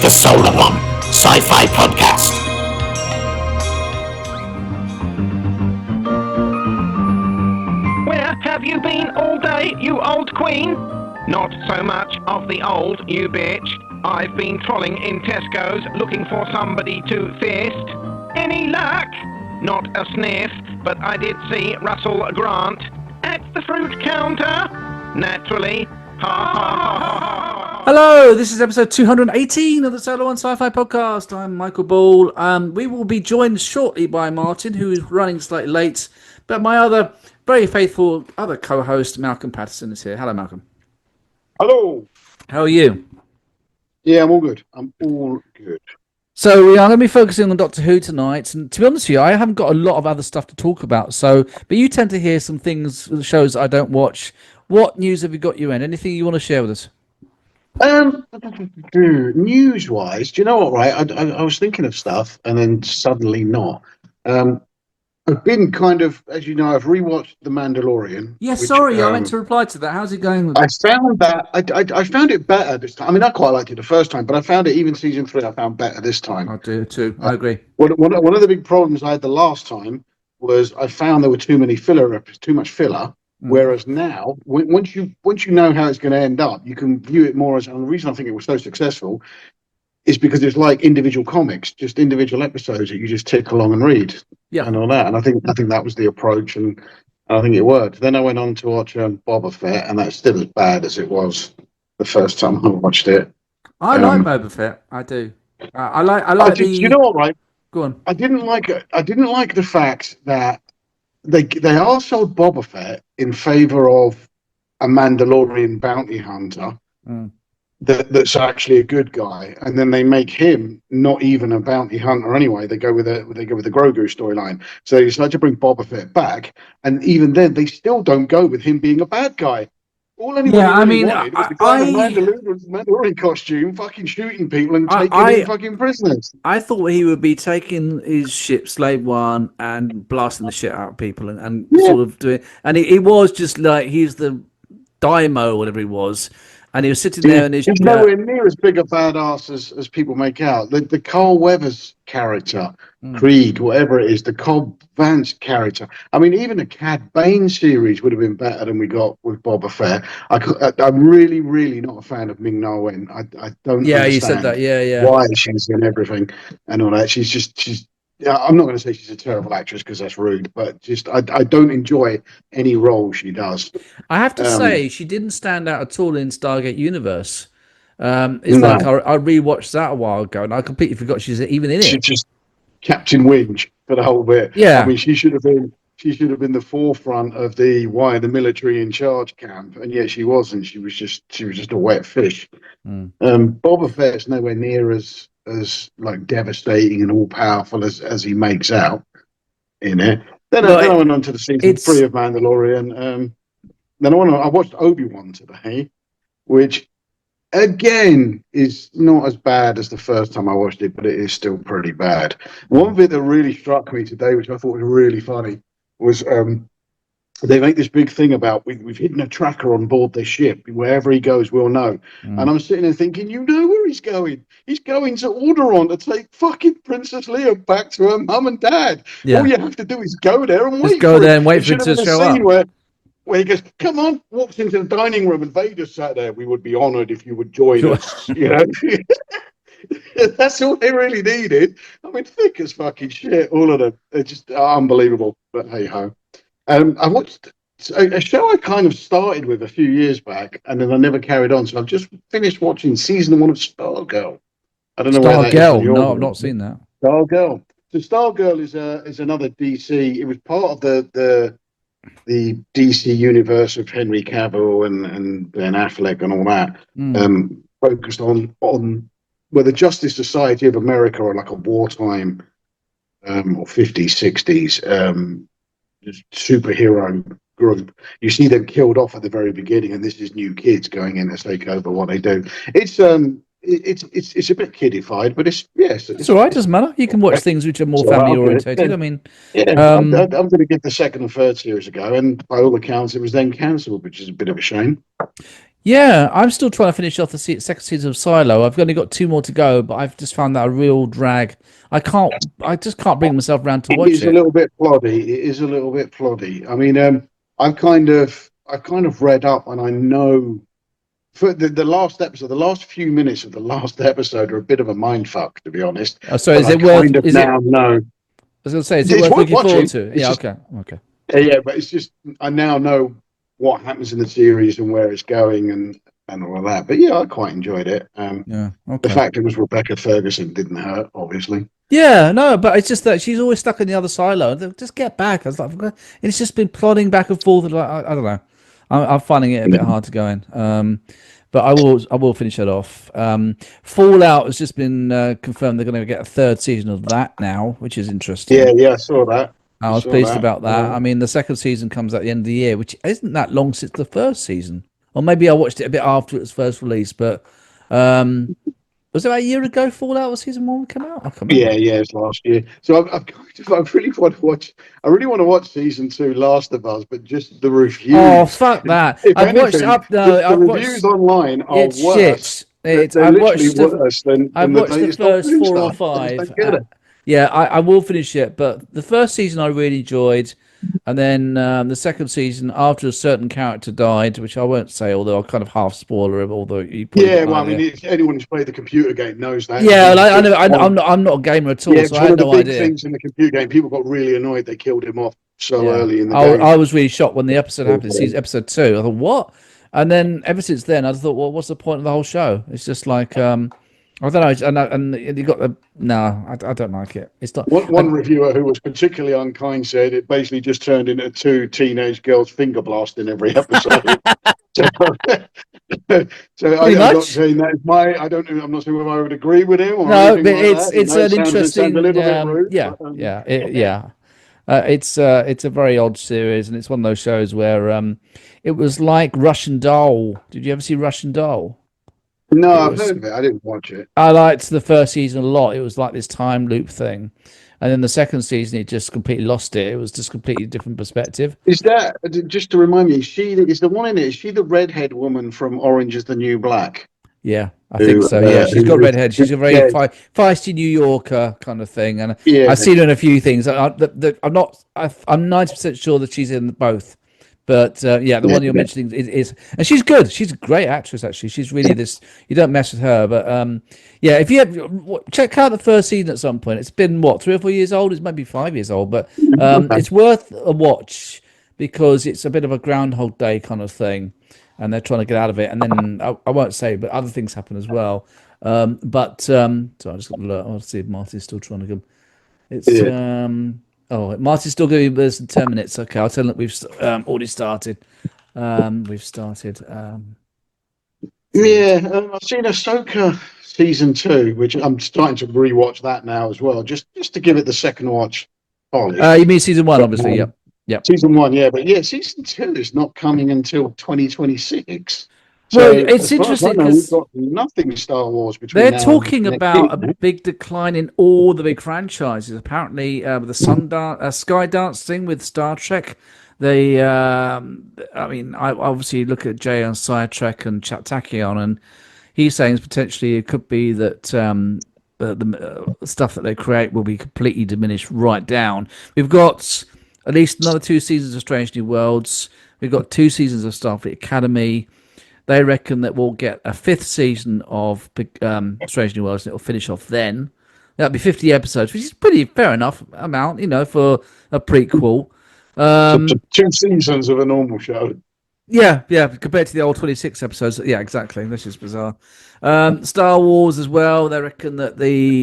the Solarpon Sci-Fi Podcast. Where have you been all day, you old queen? Not so much of the old, you bitch. I've been trolling in Tesco's looking for somebody to fist. Any luck? Not a sniff, but I did see Russell Grant at the fruit counter. Naturally. Ha ha ha ha ha. Hello, this is episode 218 of the Solar One Sci-Fi Podcast. I'm Michael Ball. We will be joined shortly by Martin, who is running slightly late, but my other very faithful other co-host, Malcolm Patterson, is here. Hello, Malcolm. Hello. How are you? Yeah, I'm all good. So we are going to be focusing on Doctor Who tonight, and to be honest with you, I haven't got a lot of other stuff to talk about. So, but you tend to hear some things, shows I don't watch. What news have you got you in? Anything you want to share with us? News-wise, do you know what? Right, I was thinking of stuff, and then suddenly not. I've been kind of, as you know, I've rewatched The Mandalorian. Yeah, which, sorry, I meant to reply to that. How's it going? I found that I found it better this time. I mean, I quite liked it the first time, but I found it even season 3. I found better this time. I do too. I agree. One of the big problems I had the last time was I found there were too much filler. Whereas now, once you know how it's going to end up, you can view it more as. And the reason I think it was so successful is because it's like individual comics, just individual episodes that you just tick along and read, and all that. And I think that was the approach, and I think it worked. Then I went on to watch Boba Fett, and that's still as bad as it was the first time I watched it. I like Boba Fett. I do. I like the. You know what? Right. Go on. I didn't like the fact that they are sold Boba Fett in favor of a Mandalorian bounty hunter that's actually a good guy, and then they make him not even a bounty hunter anyway. They go with the Grogu storyline. So they decide to bring Boba Fett back, and even then they still don't go with him being a bad guy. All anybody wanted was the guy in a Mandalorian costume, fucking shooting people and taking fucking prisoners. I thought he would be taking his ship, Slave One, and blasting the shit out of people and sort of doing. And it was just like he's the Daimo, whatever he was, and he was sitting there and he's nowhere near as big a badass as people make out. The Carl Weathers character, Krieg, whatever it is, the Cobb Vanth character. I mean, even a Cad Bane series would have been better than we got with Boba Fett. I'm really, really not a fan of Ming-Na Wen. I don't. Yeah, you said that. Yeah. Why she's in everything and all that? She's. I'm not going to say she's a terrible actress because that's rude, but just I don't enjoy any role she does. I have to say she didn't stand out at all in Stargate Universe. Like I rewatched that a while ago, and I completely forgot she's even in it. She's just Captain Winch for the whole bit. Yeah, I mean, she should have been the forefront of the military in charge camp, and yet she wasn't. She was just a wet fish. Boba Fett's nowhere near as like devastating and all powerful as he makes out in it. Then I went on to the season 3 of Mandalorian. Then I watched Obi-Wan today, which again is not as bad as the first time I watched it, but it is still pretty bad. One bit that really struck me today, which I thought was really funny, was they make this big thing about we've hidden a tracker on board this ship. Wherever he goes, we'll know. And I'm sitting there thinking, you know where he's going. He's going to Alderaan to take fucking Princess Leia back to her mum and dad. Yeah. All you have to do is go there and wait. Just go there and wait for it to show up. Where he goes, come on, walks into the dining room, and Vader sat there. We would be honoured if you would join us. You know, that's all they really needed. I mean, thick as fucking shit. All of them. They're just unbelievable. But hey ho. I watched a show I kind of started with a few years back, and then I never carried on. So I've just finished watching season 1 of Stargirl. I don't know where that is. No, I've not seen that. Stargirl. So Stargirl is another DC. It was part of the DC universe of Henry Cavill and Ben Affleck and all that. Focused on the Justice Society of America are like a wartime or 50s, 60s. Superhero group. You see them killed off at the very beginning, and this is new kids going in to take over what they do. It's a bit kiddified, but it's all right. Doesn't matter. You can watch things which are more family orientated. I mean, I'm going to give the second and third series a go, and by all accounts, it was then cancelled, which is a bit of a shame. Yeah, I'm still trying to finish off the second season of Silo. I've only got 2 more to go, but I've just found that a real drag. I just can't bring myself around to It watch is a it. little bit ploddy. It is a little bit ploddy. I mean, I've kind of read up, and I know for the last episode, the last few minutes of the last episode are a bit of a mind fuck, to be honest. Oh, so But is I it worth? kind of Is it? now know I was going to say, is it it's worth worth looking forward watching. to? It's Yeah. just Okay. Okay. yeah, but it's just I now know what happens in the series and where it's going and all of that. But yeah, I quite enjoyed it. Yeah. The Okay. fact it was Rebecca Ferguson didn't hurt, obviously. Yeah, no, but it's just that she's always stuck in the other silo. Just get back. I was like, and it's just been plodding back and forth. And like, I don't know. I'm finding it a bit hard to go in. But I will finish it off. Fallout has just been confirmed. They're going to get a 3rd season of that now, which is interesting. Yeah, I saw that. I was pleased about that. I mean, the 2nd season comes at the end of the year, which isn't that long since the 1st season. Or maybe I watched it a bit after it was first released. But was it about a year ago Fallout was season 1 came out? I can't remember. Yeah, it's last year. So I really want to watch. I really want to watch season 2, Last of Us, but just the reviews. Oh, fuck that! If I've watched anything, up. No, the I've reviews watched. online are It's worse. shit. They're I've literally watched the. worse than I've the watched the latest first Doctor Who 4 or stuff. I just 5. don't get it. Yeah, I will finish it, but the 1st season I really enjoyed, and then the 2nd season after a certain character died, which I won't say, although I'll kind of half spoiler him, although you probably Yeah, got well, an I mean, idea. if anyone who's played the computer game knows that. Yeah, like, I'm not a gamer at all, Yeah, so it's I one had of the no big idea. things in the computer game. People got really annoyed they killed him off so Yeah, early in the I game. I was really shocked when the episode happened. Season episode 2, I thought what, and then ever since then I thought, well, what's the point of the whole show? It's just like I don't know, and you got the no, I don't like it. It's not. One reviewer who was particularly unkind said it basically just turned into 2 teenage girls finger blasting every episode. so Pretty I'm not much. saying that is I don't know. I'm not saying whether I would agree with him or No, anything but like it's that. You know, an it sounds a interesting. little bit rude. Yeah, But, yeah. It's a very odd series, and it's one of those shows where it was like Russian Doll. Did you ever see Russian Doll? no, It I've was. heard of it. I didn't watch it. I liked the 1st season a lot. It was like this time loop thing, and then the 2nd season it just completely lost it. It was just completely different perspective. Is that just to remind me? Is the one in it? Is she the redhead woman from Orange Is the New Black? Yeah, I think so. Yeah, she's got red hair. She's a very Yeah, feisty New Yorker kind of thing, and yeah. I've seen her in a few things. I'm not. I'm 90% sure that she's in both, but yeah, the one you're mentioning is, and she's good. She's a great actress, actually. She's really this. You don't mess with her, but yeah. If you check out the 1st season at some point, it's been what 3 or 4 years old. It's maybe 5 years old, but it's worth a watch because it's a bit of a Groundhog Day kind of thing. And they're trying to get out of it, and then I won't say, but other things happen as well. So I just got to look. I'll see if Marty's still trying to come. It's Marty's still going to be in 10 minutes. Okay, I'll tell them that we've already started. We've started. Yeah, I've seen Ahsoka season 2, which I'm starting to rewatch that now as well, just to give it the second watch polish. You mean season 1, obviously? Yep. Yep. Season 1, yeah, but yeah, season 2 is not coming until 2026. Well, So, it's as far as I interesting know, we've 'cause got nothing Star Wars between they're now and talking next about year. a big decline in all the big franchises. Apparently, the Skydance thing with Star Trek. They, I mean, I obviously look at Jay on Star Trek and Chatakion, and he's saying potentially it could be that the stuff that they create will be completely diminished right down. We've got at least another 2 seasons of Strange New Worlds. We've got 2 seasons of Starfleet Academy. They reckon that we'll get a 5th season of Strange New Worlds, and it'll finish off then. That'll be 50 episodes, which is pretty fair enough amount, for a prequel. So 2 seasons of a normal show. Yeah, compared to the old 26 episodes. Yeah, exactly. This is bizarre. Star Wars as well. They reckon that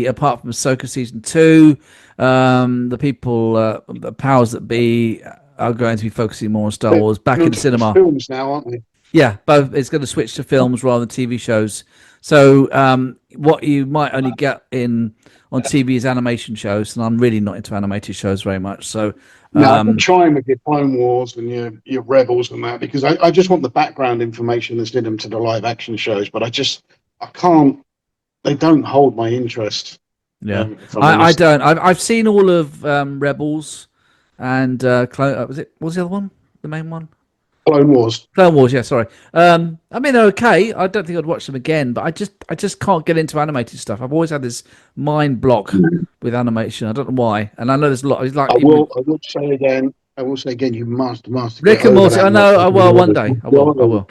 apart from Ahsoka season 2, the people, the powers that be, are going to be focusing more on Star Wars back in cinema. Films now, aren't they? Yeah, both. It's going to switch to films rather than TV shows. So what you might only get on TV is animation shows, and I'm really not into animated shows very much. So No, I'm trying with your Clone Wars and your Rebels and that, because I just want the background information that's in them to the live action shows, but I can't. They don't hold my interest. yeah, if I'm I honest. don't. I've seen all of Rebels and what was the other one? The main one? Clone Wars. Clone Wars, yeah, sorry. I mean, they're okay. I don't think I'd watch them again, but I just can't get into animated stuff. I've always had this mind block with animation. I don't know why. And I know there's a lot. It's like I will say again. I will say again. You must Rick get and over Morty. that. I know. I will one day. I will.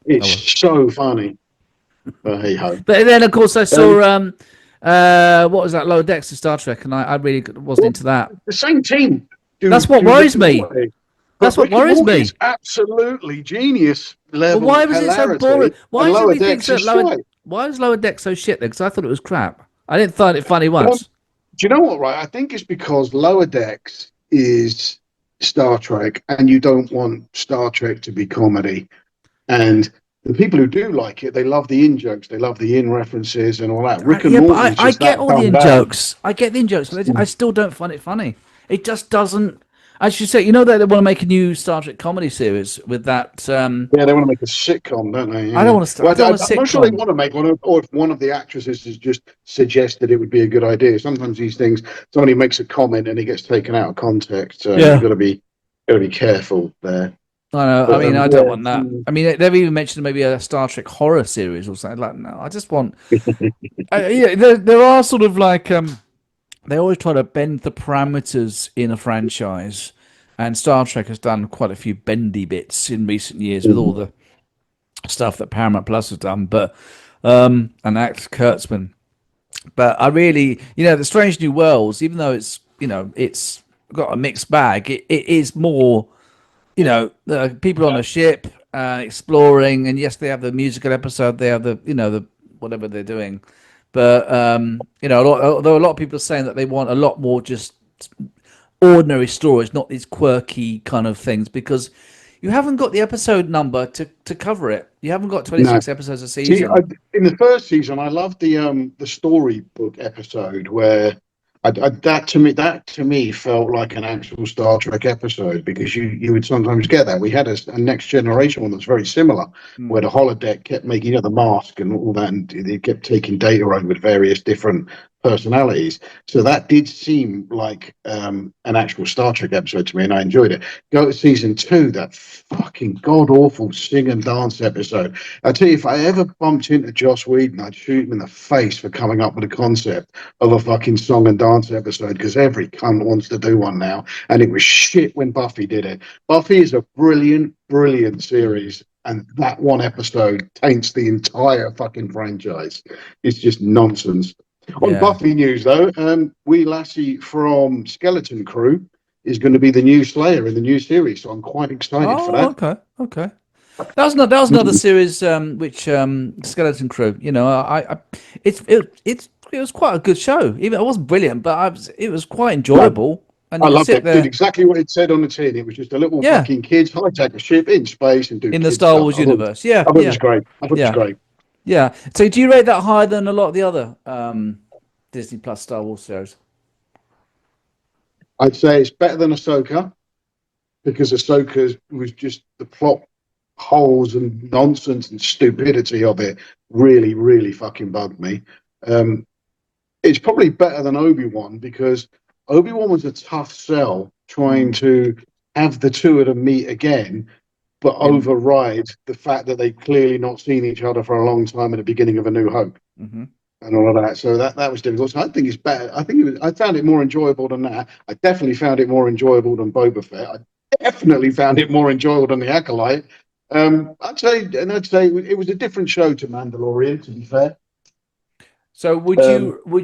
It's so funny. But hey ho. But then, of course, I saw what was that? Lower Decks of Star Trek, and I really wasn't into that. The same team. That's what worries me. That's what worries me. It's absolutely genius level. Well, why was it so boring? Why Lower did we think Decks so? Why was Lower Decks so shit? Because I thought it was crap. I didn't find it funny once. Do you know what? Right, I think it's because Lower Decks is Star Trek, and you don't want Star Trek to be comedy. And the people who do like it, they love the in jokes, they love the in references, and all that. Rick and Morty. I get all the in jokes. I get the in jokes, but I still don't find it funny. It just doesn't. As you say, you know that they want to make a new Star Trek comedy series with that. Yeah, they want to make a sitcom, don't they? Yeah. I don't want to. I'm not sure they want to make one, or if one of the actresses has just suggested it would be a good idea. Sometimes these things, somebody makes a comment and it gets taken out of context. So you've got to be careful there. I know. But, I mean, I don't want that. I mean, they've even mentioned maybe a Star Trek horror series or something. Like, no, I just want. There are sort of like. They always try to bend the parameters in a franchise, and Star Trek has done quite a few bendy bits in recent years with all the stuff that Paramount Plus has done. But and Alex Kurtzman. But I really, the Strange New Worlds, even though it's it's got a mixed bag, it is more, people on a ship exploring, and yes, they have the musical episode, they have the whatever they're doing. But although a lot of people are saying that they want a lot more just ordinary stories, not these quirky kind of things, because you haven't got the episode number to cover it. You haven't got 26 episodes a season. See, in the first season, I loved the storybook episode where that to me felt like an actual Star Trek episode, because you would sometimes get that. We had a Next Generation one that's very similar, where the holodeck kept making the mask and all that, and it kept taking data over with various different personalities. So that did seem like an actual Star Trek episode to me, and I enjoyed it. Go to season 2, that fucking god awful sing and dance episode. I tell you, if I ever bumped into Joss Whedon, I'd shoot him in the face for coming up with a concept of a fucking song and dance episode, because every cunt wants to do one now, and it was shit when Buffy did it. Buffy is a brilliant series, and that one episode taints the entire fucking franchise. It's just nonsense. On Buffy news, though, Wee Lassie from Skeleton Crew is going to be the new Slayer in the new series, so I'm quite excited for that. Okay. That was another series, which Skeleton Crew. It was quite a good show. Even it wasn't brilliant, but it was quite enjoyable. And I loved it. Did exactly what it said on the tin. It was just a little fucking kids hijack a ship in space and do in the Star Wars universe. I thought it was great. I thought it was great. Yeah. So do you rate that higher than a lot of the other Disney Plus Star Wars series? I'd say it's better than Ahsoka, because Ahsoka was just the plot holes and nonsense and stupidity of it really, really fucking bugged me. It's probably better than Obi-Wan, because Obi-Wan was a tough sell trying to have the two of them meet again, but override the fact that they'd clearly not seen each other for a long time at the beginning of A New Hope and all of that. So that was difficult. So I think it's better. I found it more enjoyable than that. I definitely found it more enjoyable than Boba Fett. I definitely found it more enjoyable than The Acolyte. I'd say it was a different show to Mandalorian, to be fair. So would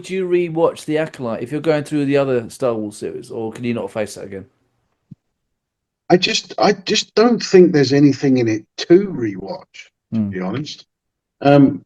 you rewatch The Acolyte if you're going through the other Star Wars series, or can you not face that again? I just don't think there's anything in it to rewatch, to be honest. I'm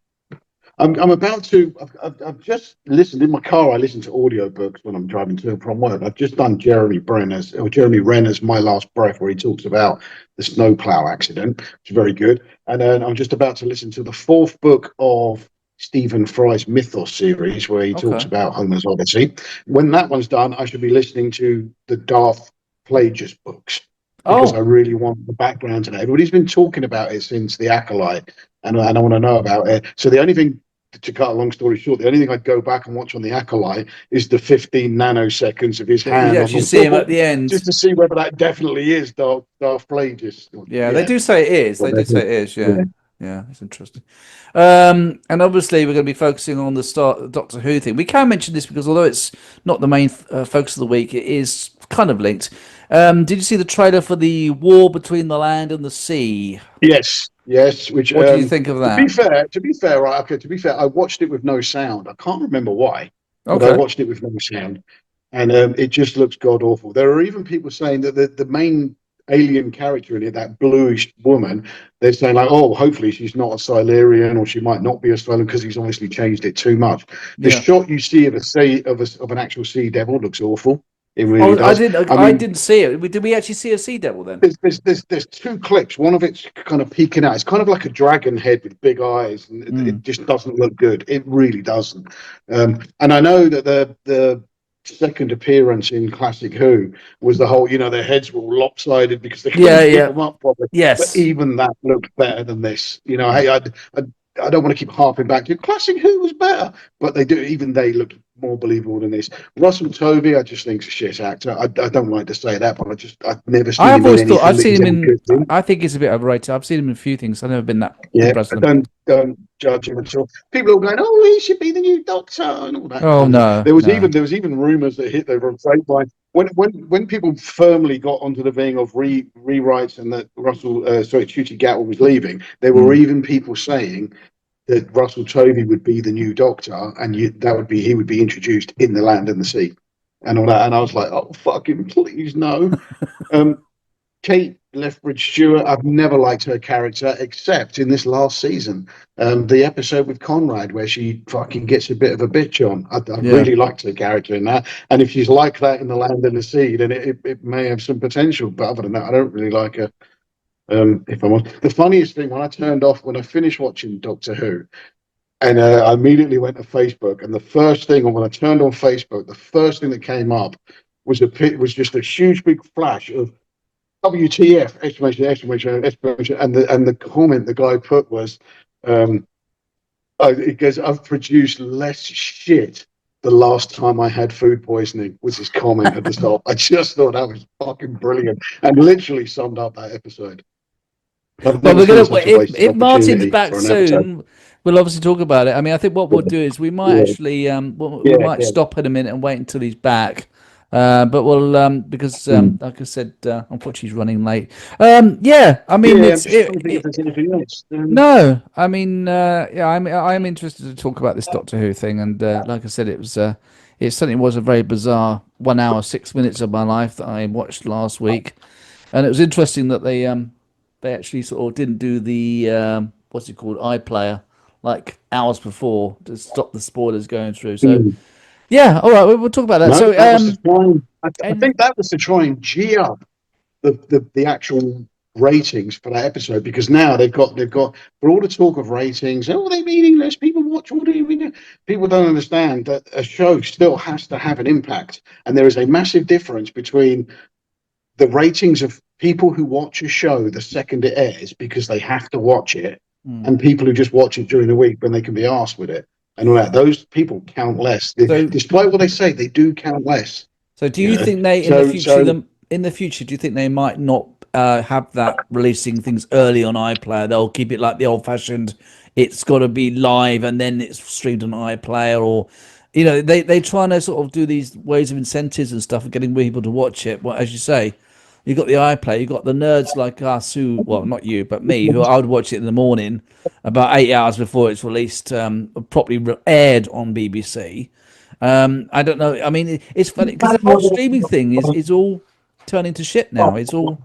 about to. I've just listened in my car. I listen to audiobooks when I'm driving to and from work. I've just done Jeremy Renner's My Last Breath, where he talks about the snowplow accident, which is very good. And then I'm just about to listen to the 4th book of Stephen Fry's Mythos series, where he talks about Homer's Odyssey. When that one's done, I should be listening to the Darth Plagueis books, because I really want the background to that. Everybody's been talking about it since The Acolyte, and I want to know about it. So the only thing to cut a long story short, the only thing I'd go back and watch on the Acolyte is the 15 nanoseconds of his hand You on actually the see him wall, at the end. just to see whether that definitely is Darth Plagueis. Yeah, they do say it is. They do say it is. Yeah, Yeah. yeah, it's interesting. And obviously, we're going to be focusing on the start Doctor Who thing. We can mention this because although it's not the main focus of the week, it is kind of linked. Did you see the trailer for the War Between the Land and the Sea? Yes, yes. Which What do you think of to that? be fair, right? Okay, to be fair, I watched it with no sound. I can't remember why, but I Okay. watched it with no sound, and it just looks god awful. There are even people saying that the main alien character in it, that bluish woman, they're saying like, oh, hopefully she's not a Silurian, or she might not be a Silurian because he's obviously changed it too much. The Yeah. shot you see of of an actual sea devil looks awful. It really Oh, does. I didn't see it. Did we actually see a sea devil then? There's two clips. One of it's kind of peeking out. It's kind of like a dragon head with big eyes, and it just doesn't look good. It really doesn't. And I know that the second appearance in Classic Who was the whole, their heads were all lopsided because they couldn't keep them up properly. Yes. But even that looked better than this. Hey, I don't want to keep harping back to Classic Who was better, but they looked more believable than this. Russell Tovey, I just think is a shit actor. I don't like to say that, but I've never seen him in anything. I've seen him in. I think he's a bit overrated. I've seen him in a few things. I've never been that impressed with him. Don't judge him at all. People are going, oh, he should be the new Doctor and all that. Oh no, there was even rumours that hit over a grapevine when people firmly got onto the thing of rewrites and that Ncuti Gatwa was leaving. There were even people saying that Russell Tovey would be the new Doctor, and he would be introduced in The Land and the Sea, and all that. And I was like, oh, fucking please no. Kate Lethbridge Stewart, I've never liked her character except in this last season, the episode with Conrad where she fucking gets a bit of a bitch on. I really liked her character in that, and if she's like that in The Land and the Sea, then it may have some potential. But other than that, I don't really like her. If I'm honest, the funniest thing when I finished watching Doctor Who, and I immediately went to Facebook, and when I turned on Facebook, the first thing that came up was just a huge big flash of WTF exclamation, and the comment the guy put was, it goes, I've produced less shit the last time I had food poisoning, was his comment at the start. I just thought that was fucking brilliant and literally summed up that episode. Well, if Martin's back soon, we'll obviously talk about it. I mean, I think what we'll do is we might actually stop in a minute and wait until he's back. But we'll because like I said, unfortunately he's running late. I mean, no, I mean, I'm interested to talk about this Doctor Who thing, and like I said, it certainly was a very bizarre 1 hour 6 minutes of my life that I watched last week, and it was interesting that they actually sort of didn't do the what's it called, iPlayer, like hours before to stop the spoilers going through. So. Yeah, all right, we'll talk about that. I think that was to try and G up the actual ratings for that episode, because now they've got for all the talk of ratings, oh, they're meaningless, people watch, what do you mean? People don't understand that a show still has to have an impact, and there is a massive difference between the ratings of people who watch a show the second it airs because they have to watch it, and people who just watch it during the week when they can be arsed with it. And all that, those people count less. Despite what they say, they do count less. So, do you think they in the future? Do you think they might not have that releasing things early on iPlayer? They'll keep it like the old-fashioned. It's got to be live and then it's streamed on iPlayer, or they trying to sort of do these ways of incentives and stuff and getting people to watch it. Well, as you say, you got the iPlayer, you got the nerds like us who, well, not you, but me, who I would watch it in the morning about 8 hours before it's released, properly aired on BBC. I don't know. I mean, it's funny because the whole streaming thing is all turning to shit now. It's all,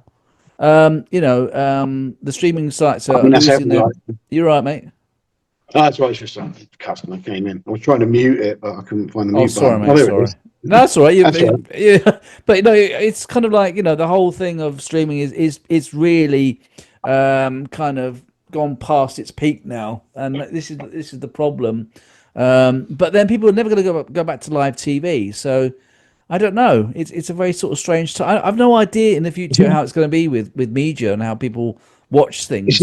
the streaming sites are losing their. You're right, mate. That's right. It's just a customer came in. I was trying to mute it, but I couldn't find the mute button. Mate, sorry. No, that's all right. That's right. Yeah, but it's kind of like the whole thing of streaming is really kind of gone past its peak now, and this is the problem. But then people are never going to go back to live TV. So I don't know. It's a very sort of strange time. I've no idea in the future how it's going to be with media and how people watch things.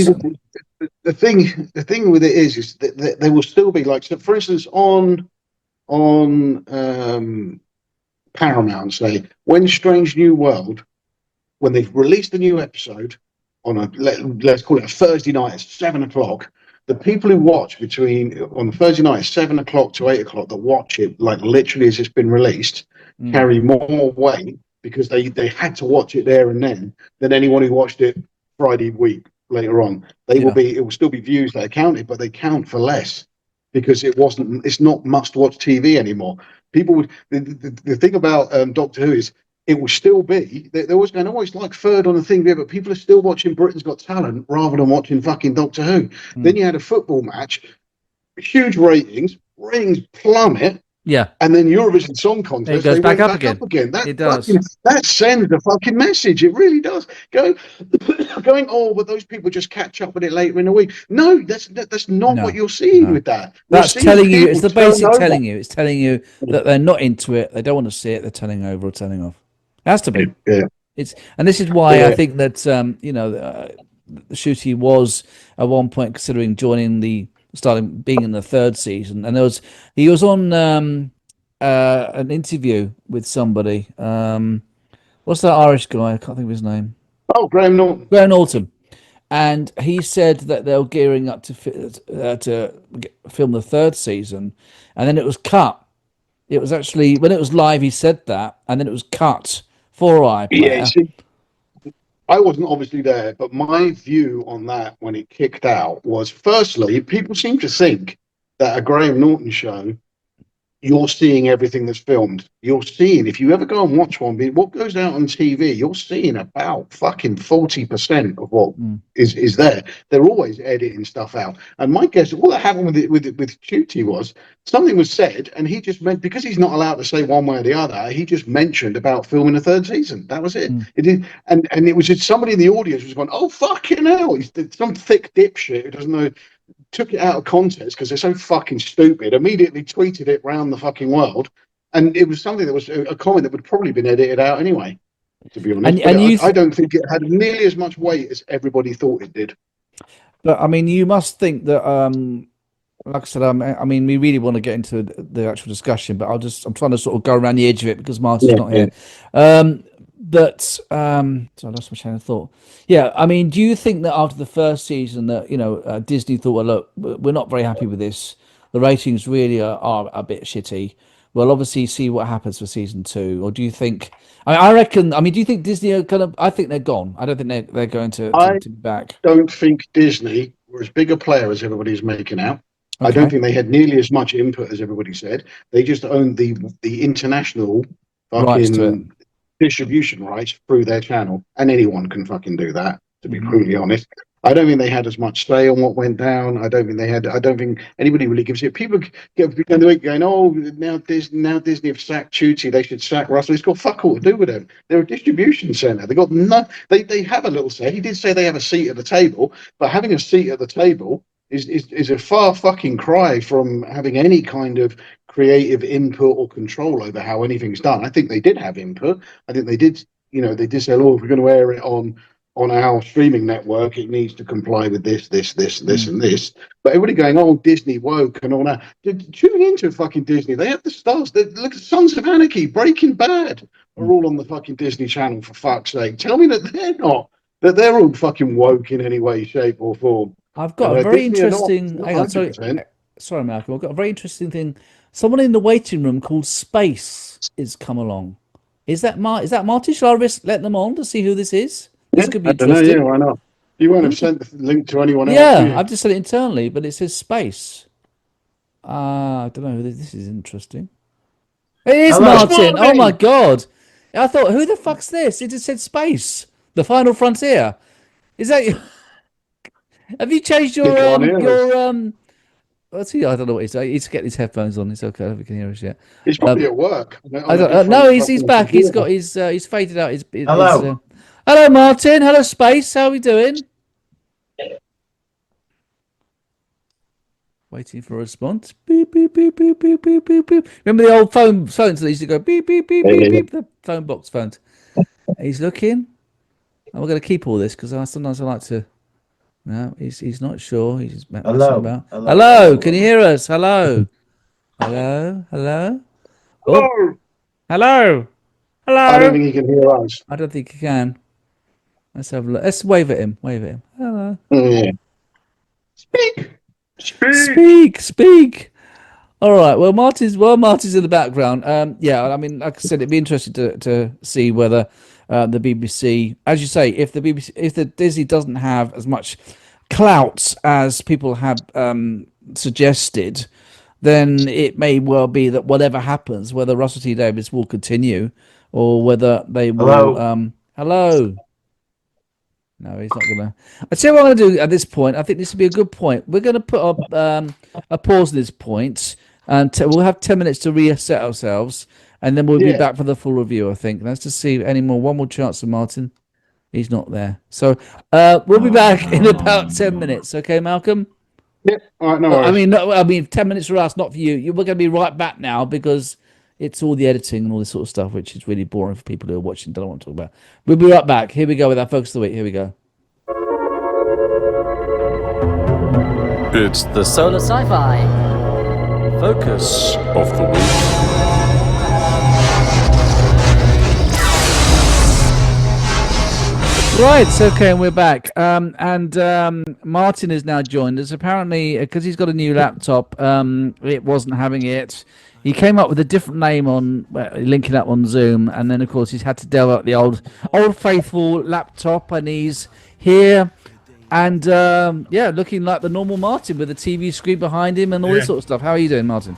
the thing with it is that there will still be like, so for instance, on Paramount, say when Strange New World, when they've released a new episode on let's call it a Thursday night at 7 o'clock, the people who watch between on Thursday night at 7 o'clock to 8 o'clock that watch it like literally as it's been released carry more weight because they had to watch it there and then than anyone who watched it Friday week later on. It will still be views that are counted, but they count for less because it's not must watch TV anymore. People would the thing about Doctor Who is it will still be they're always going, oh, it's like third on the thing there, but people are still watching Britain's Got Talent rather than watching fucking Doctor Who. Then you had a football match, huge ratings plummet. Yeah. And then Eurovision Song Contest, it goes back up again. It does. That sends a fucking message. It really does. Going, oh, but those people just catch up with it later in the week. No, that's not what you're seeing with that. That's telling you. It's the basic telling you. It's telling you that they're not into it. They don't want to see it. They're turning over or turning off. It has to be. Yeah. And this is why I think that Ncuti was at one point considering being in the third season, and he was on an interview with somebody. What's that Irish guy? I can't think of his name. Oh, Graham Norton. Graham Norton, and he said that they were gearing up to film the third season, and then it was cut. It was actually when it was live. He said that, and then it was cut for iPlayer. Yeah, see, I wasn't obviously there, but my view on that when it kicked out was, firstly, people seem to think that a Graham Norton show, you're seeing everything that's filmed. You're seeing, if you ever go and watch one, what goes out on TV, you're seeing about fucking 40% of what is there. They're always editing stuff out. And my guess, all that happened with Ncuti was something was said, and he just meant, because he's not allowed to say one way or the other, he just mentioned about filming a third season. That was it. It did, and it was just somebody in the audience was going, "Oh fucking hell!" He's some thick dipshit who doesn't know. Took it out of context because they're so fucking stupid, immediately tweeted it around the fucking world, and it was something that was a comment that would probably been edited out anyway, to be honest. I don't think it had nearly as much weight as everybody thought it did. But I mean, you must think that like I said, I mean, we really want to get into the actual discussion, but I'm trying to sort of go around the edge of it because Martin's not here. So I lost my train of thought. Yeah, I mean, do you think that after the first season that Disney thought, well, look, we're not very happy with this. The ratings really are a bit shitty. We'll obviously see what happens for season 2. Or do you think? I reckon. I mean, do you think Disney are kind of? I think they're gone. I don't think they're going to be back. I don't think Disney were as big a player as everybody's making out. Okay. I don't think they had nearly as much input as everybody said. They just owned the international fucking distribution rights through their channel, and anyone can fucking do that, to be brutally honest. I don't think they had as much say on what went down. I don't think anybody really gives it. People get going, oh, now Disney have sacked Ncuti, they should sack Russell. It's got fuck all to do with them. They're a distribution center. They got they have a little say. He did say they have a seat at the table, but having a seat at the table is a far fucking cry from having any kind of creative input or control over how anything's done. I think they did have input. I think they did, they did say, oh, if we're going to air it on our streaming network, it needs to comply with this, and this. But everybody going, oh, Disney woke and all that. Tuning into fucking Disney, they have the stars. Look at Sons of Anarchy, Breaking Bad are all on the fucking Disney Channel, for fuck's sake. Tell me that they're not. That they're all fucking woke in any way, shape, or form. I've got a very interesting. Hang on, sorry, Malcolm. I've got a very interesting thing. Someone in the waiting room called Space is come along. Is that Marty? Shall I let them on to see who this is? This could be interesting. Yeah, why not? You won't have sent the link to anyone else. Yeah, I've just said it internally, but it says Space. I don't know. This is interesting. It is Martin. Oh my god! I thought, who the fuck's this? It just said Space. The Final Frontier. Is that you? Have you changed your what's he? I don't know what he's saying. He's getting his headphones on. It's okay. We can hear us yet. He's probably at work. No, he's back. He's got he's faded out. Hello. Hello, Martin. Hello, Space. How are we doing? Waiting for a response. Beep, beep, beep, beep, beep, beep, beep, beep. Remember the old phones that used to go beep, beep, beep, beep, beep, the phone box phones. He's looking. And we're going to keep all this because sometimes I like to No, he's not sure. He's messing Hello. about. Hello. Hello, can you hear us? Hello. Hello. Hello. Oh, Oh, hello. I don't Hello. think he can hear us. I don't think he can. Let's have a look. Let's wave at him. Wave at him. Hello. Yeah. Speak. Speak. All right. Well, Marty's in the background. Yeah. I mean, like I said, it'd be interesting to see whether the BBC, as you say, if the Disney doesn't have as much clout as people have suggested, then it may well be that whatever happens, whether Russell T Davies will continue, or whether they will. Hello. Hello. No, he's not gonna. I tell you what I'm gonna do at this point. I think this would be a good point. We're gonna put up a pause at this point, and we'll have 10 minutes to reset ourselves, and then we'll be Yeah. back for the full review. I think. Let's just see any more. One more chance of Martin. He's not there, so we'll be back in about 10 minutes. Okay, Malcolm. Yeah. All right. No worries. I mean, no, 10 minutes for us, not for you. We're going to be right back now because it's all the editing and all this sort of stuff, which is really boring for people who are watching. Don't want to talk about. We'll be right back. Here we go with our focus of the week. Here we go. It's the Solar Sci-Fi focus of the week. Right, okay, and we're back. Martin has now joined us. Apparently, because he's got a new laptop, it wasn't having it. He came up with a different name on linking up on Zoom, and then of course he's had to delve up the old faithful laptop, and he's here, and looking like the normal Martin with a TV screen behind him and all this sort of stuff. How are you doing, Martin?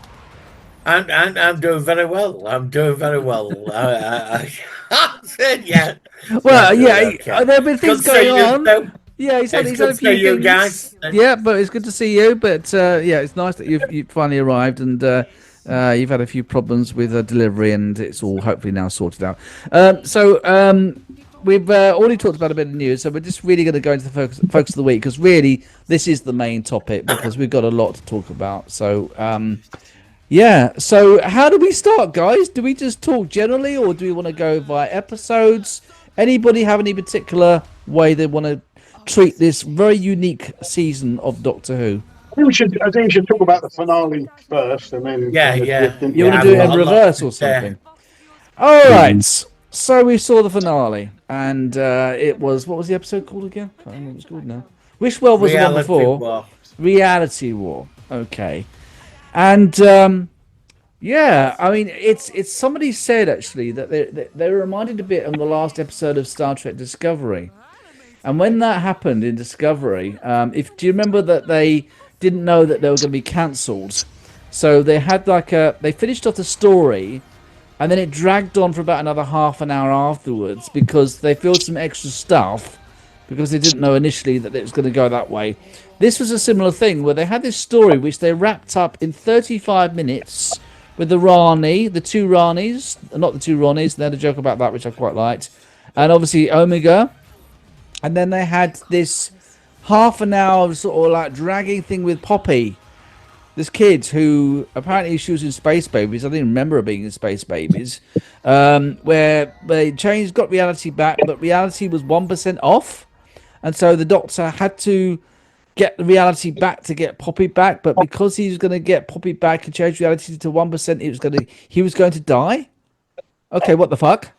I'm doing very well. I'm doing very well. I said yeah. Well, Okay. there have been things Good to see going you, on. though. Yeah, he's had It's a good to few see you things. guys. Yeah, but it's good to see you. But yeah, it's nice that you've finally arrived, and you've had a few problems with delivery, and it's all hopefully now sorted out. We've already talked about a bit of news, so we're just really going to go into the focus of the week, because really this is the main topic, because we've got a lot to talk about. So yeah, so how do we start, guys? Do we just talk generally, or do we want to go by episodes? Anybody have any particular way they want to treat this very unique season of Doctor Who? I think we should talk about the finale first, and then Yeah. You want to do it in reverse or something? All right. So we saw the finale, and it was, what was the episode called again? Can't remember what it was called now. Which world was the one before? War. Reality War. Okay. And yeah, I mean, it's somebody said actually that they were reminded a bit on the last episode of Star Trek Discovery. And when that happened in Discovery, do you remember that they didn't know that they were going to be cancelled? So they had they finished off the story, and then it dragged on for about another half an hour afterwards because they filled some extra stuff because they didn't know initially that it was going to go that way. This was a similar thing where they had this story which they wrapped up in 35 minutes with the two Ranis, not the two Ronnies. They had a joke about that, which I quite liked. And obviously Omega. And then they had this half an hour sort of like dragging thing with Poppy, this kid who apparently she was in Space Babies. I didn't remember her being in Space Babies, where they got reality back, but reality was 1% off, and so the Doctor had to get the reality back to get Poppy back. But because he was going to get Poppy back and change reality to 1%, he was going to die. Okay, what the fuck?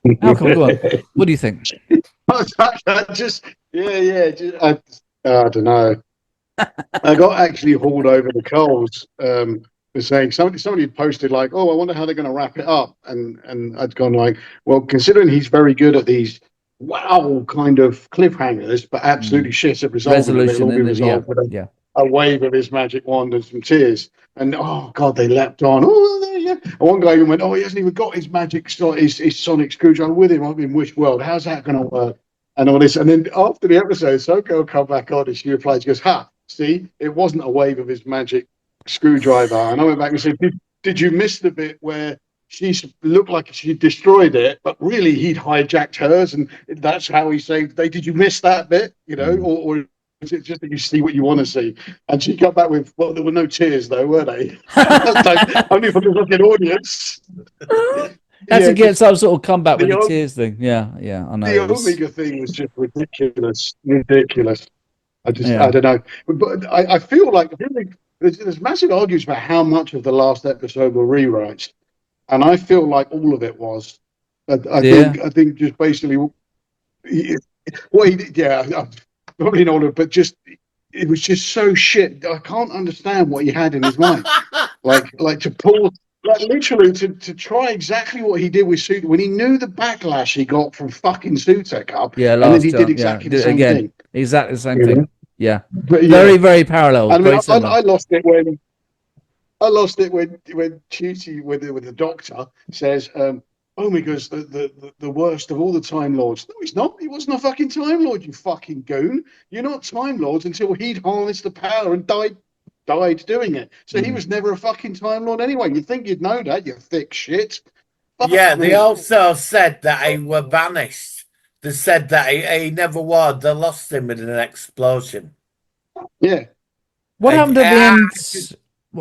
Malcolm, go on. What do you think? I don't know. I got actually hauled over the coals for saying somebody had posted like, oh, I wonder how they're going to wrap it up, and I'd gone like, well, considering he's very good at these wow kind of cliffhangers, but absolutely shit at resolving them, it'll all be resolved with a wave of his magic wand and some tears. And oh god, they leapt on. Oh, there you go. And one guy even went, oh, he hasn't even got his his sonic screwdriver with him up in Wish World. How's that going to work? And all this. And then after the episode, Soko will come back on and she replied, she goes, ha, see, it wasn't a wave of his magic screwdriver. And I went back and said, did you miss the bit where she looked like she destroyed it, but really he'd hijacked hers, and that's how he saved the day? Did you miss that bit? You know, or is it just that you see what you want to see? And she got back with, well, there were no tears though, were they? Only for the fucking audience. That's to get some sort of comeback with the tears thing. Yeah, I know. The Omega thing was just ridiculous. I don't know, but I feel like there's massive arguments about how much of the last episode were rewrites, and I feel like all of it was. I think just basically what he did. Yeah, I'm probably not, but just it was just so shit. I can't understand what he had in his mind, like to pull. Like literally to try exactly what he did with Suit when he knew the backlash he got from fucking Suitek up, Yeah, and then last he time. did exactly the same thing. Exactly the same You thing. know? Yeah. But Very, very parallel. I mean, Very similar. I lost it when Tucci with the doctor says, Omega's the worst of all the Time Lords. No, he's not. He wasn't a fucking Time Lord, you fucking goon. You're not Time Lords until he'd harnessed the power and died doing it. So he was never a fucking Time Lord anyway. You think you'd know that, you thick shit. Fuck Yeah, me. they also said that he were banished. They said that he never was. They lost him in an explosion. Yeah. What happened at the end?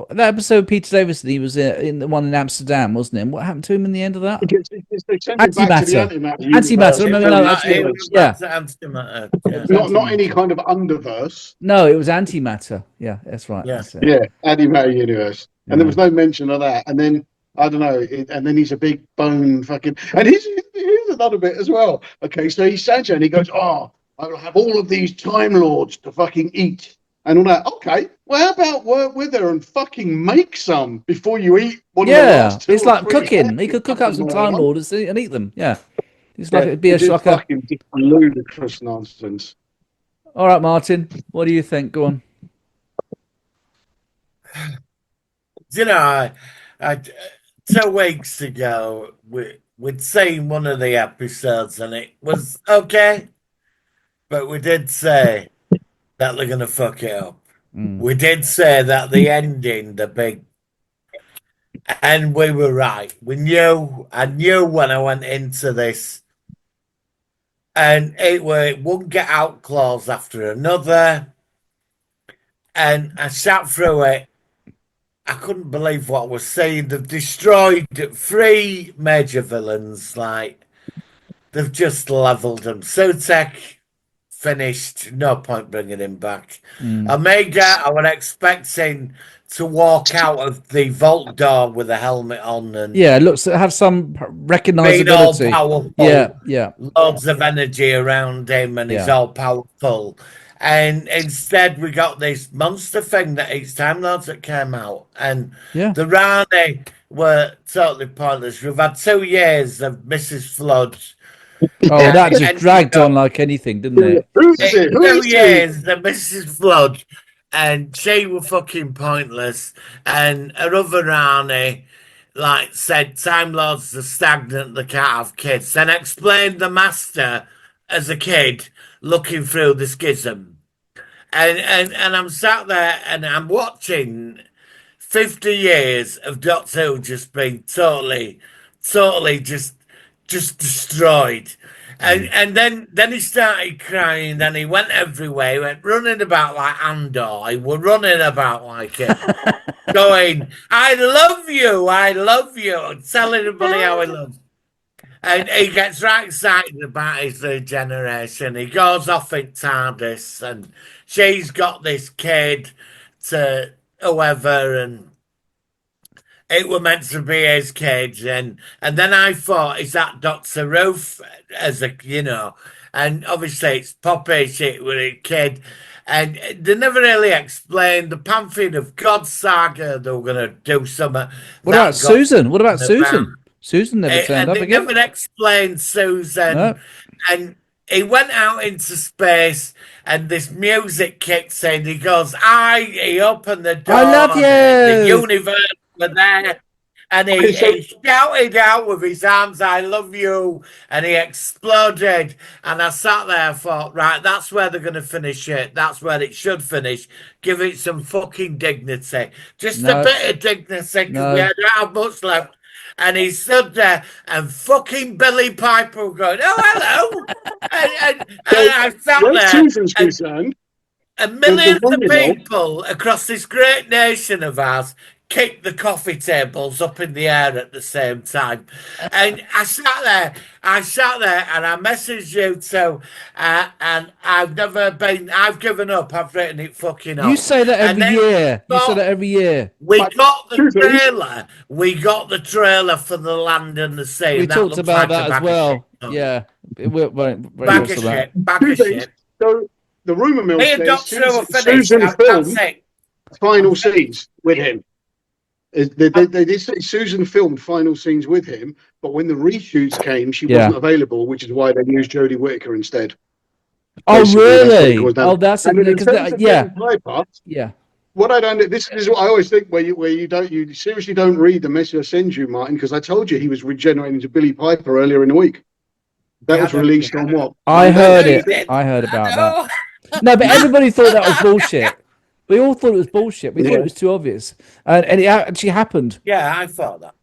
That episode, Peter Davison, he was in the one in Amsterdam, wasn't it? What happened to him in the end of that? They sent him back to the Antimatter. Remember, not any kind of underverse. No, it was antimatter. Yeah, that's right. Yeah, that's yeah, antimatter universe, and there was no mention of that. And then I don't know, and then he's a big bone fucking. And here's another bit as well. Okay, so he's Sancho, and he goes, "Oh, I will have all of these Time Lords to fucking eat." And all that. Okay, well, how about work with her and fucking make some before you eat one of the last two it's or like three? cooking. He could cook up some Time Lords and eat them. Yeah, it's like it'd be a shocker. Fucking ludicrous nonsense. All right, Martin, what do you think? Go on. You know, I 2 weeks ago we'd seen one of the episodes and it was okay, but we did say that they're gonna fuck it up. We did say that the ending, the big, and we were right. I knew when I went into this, and it were one get out clause after another, and I sat through it. I couldn't believe what I was saying. They've destroyed 3 major villains. Like they've just leveled them. Sutek finished. No point bringing him back. Omega, I was expecting to walk out of the vault door with a helmet on and have some recognizability. Being all powerful. Yeah. Loads of energy around him, and he's all powerful. And instead, we got this monster thing that each Time Lords that came out, and the Rani were totally pointless. We've had 2 years of Mrs. Flood. Oh, that just dragged on like anything, didn't it? 2 years of Mrs. Flood, and she were fucking pointless. And her other Rani, like, said Time Lords are stagnant, they can't have kids. Then explained the Master as a kid looking through the schism. And I'm sat there and I'm watching 50 years of Doctor Who just being totally just destroyed. And then he started crying, then he went everywhere, he went running about like Andor, he was running about like it, going, I love you, telling everybody how he loves. And he gets right excited about his regeneration. He goes off in TARDIS, and she's got this kid to whoever, and it were meant to be his kid. And then I thought, is that Dr. Ruth as a, and obviously it's Poppy, she was a kid. And they never really explained the Pantheon of God saga. They were going to do something. What about Susan? What about Susan? Susan never turned up again. They never explained Susan. No. And he went out into space and this music kicks in. He goes, he opened the door. I love you. The universe were there. And he shouted out with his arms, I love you. And he exploded. And I sat there and thought, right, that's where they're going to finish it. That's where it should finish. Give it some fucking dignity. Just a bit of dignity, because we don't have much left. And he stood there, and fucking Billy Piper going, "Oh, hello!" and I sat there. Susan's concerned, and millions of people across this great nation of ours kicked the coffee tables up in the air at the same time. And I sat there and I messaged you too. And I've given up. I've written it fucking off. You say that And every then year. You say that every year. We But got the truth is- trailer. We got the trailer for The Land and the Sea. We and that talked looks about like a that as bag of well. shit. Yeah. Very Bag of much so that. shit. Bag of Two things. shit. So the rumor mill Me and says Doctor Who are finished. Susan That's filmed it. final scenes with him. They did say Susan filmed final scenes with him, but when the reshoots came, she Yeah. wasn't available, which is why they used Jodie Whittaker instead. Oh, Basically, that's what it really? goes down. Oh, that's And in because terms of yeah, Billie Piper, yeah. what I don't, this is what I always think where you seriously don't read the message I send you, Martin, because I told you he was regenerating to Billie Piper earlier in the week. That Yeah, was I know, released yeah, I on know. what? I Monday? heard No, you it. didn't. I heard about I that. know. No, but everybody thought that was bullshit. We all thought it was bullshit. We thought Yeah. it was too obvious, and it actually happened. Yeah, I thought that.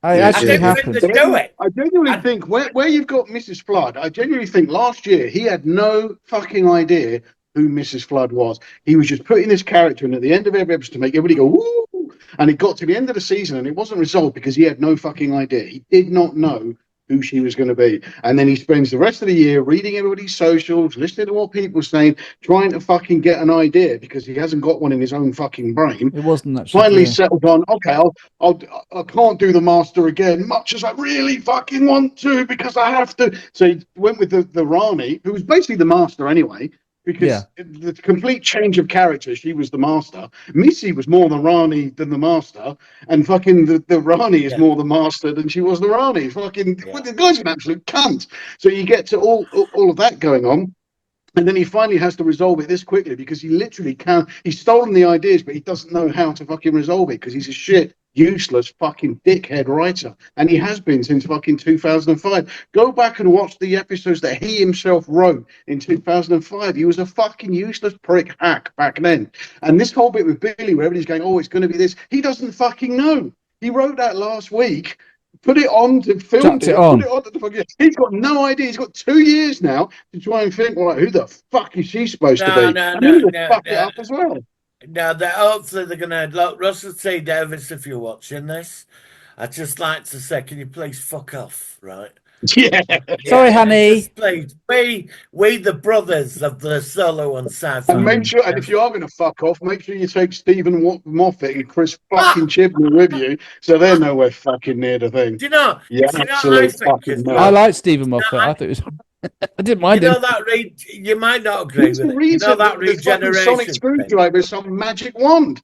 It Yeah, I actually didn't happened. think they'd do it. I genuinely I- think where you've got Mrs. Flood, I genuinely think last year he had no fucking idea who Mrs. Flood was. He was just putting this character in at the end of every episode to make everybody go, woo! And it got to the end of the season and it wasn't resolved because he had no fucking idea. He did not know who she was going to be. And then he spends the rest of the year reading everybody's socials, listening to what people are saying, trying to fucking get an idea because he hasn't got one in his own fucking brain. It wasn't actually. Finally True. settled on, okay, I can't do the master again, much as I really fucking want to because I have to. So he went with the Rani, who was basically the master anyway, because the complete change of character, she was the master. Missy was more the Rani than the master, and fucking the Rani is more the master than she was the Rani. Fucking, well, the guy's an absolute cunt. So you get to all of that going on. And then he finally has to resolve it this quickly because he literally can't. He's stolen the ideas, but he doesn't know how to fucking resolve it because he's a shit, useless fucking dickhead writer. And he has been since fucking 2005. Go back and watch the episodes that he himself wrote in 2005. He was a fucking useless prick hack back then. And this whole bit with Billy, where everybody's going, oh, it's going to be this. He doesn't fucking know. He wrote that last week. Put it on to film Chucked it on. Put it on to the fucking. He's got no idea. He's got 2 years now to try and think. Well, who the fuck is she supposed to be? And he'll fuck it up as well. No, hopefully they're gonna look. Russell T Davis, if you're watching this, I'd just like to say, can you please fuck off, right? Yeah. Sorry, honey. Just please, we the brothers of the solo and sci-fi. And make sure, and if you are going to fuck off, make sure you take Stephen Moffat and Chris fucking Chibnall with you, so they're nowhere fucking near the thing. Do you know? Yeah, do you know what I absolute think fucking as nut. well? I like Stephen Moffat. I thought it was. I didn't mind You know him. that you might not agree What's with the it. You reason know that the fucking sonic regeneration thing. screwdriver is some magic wand?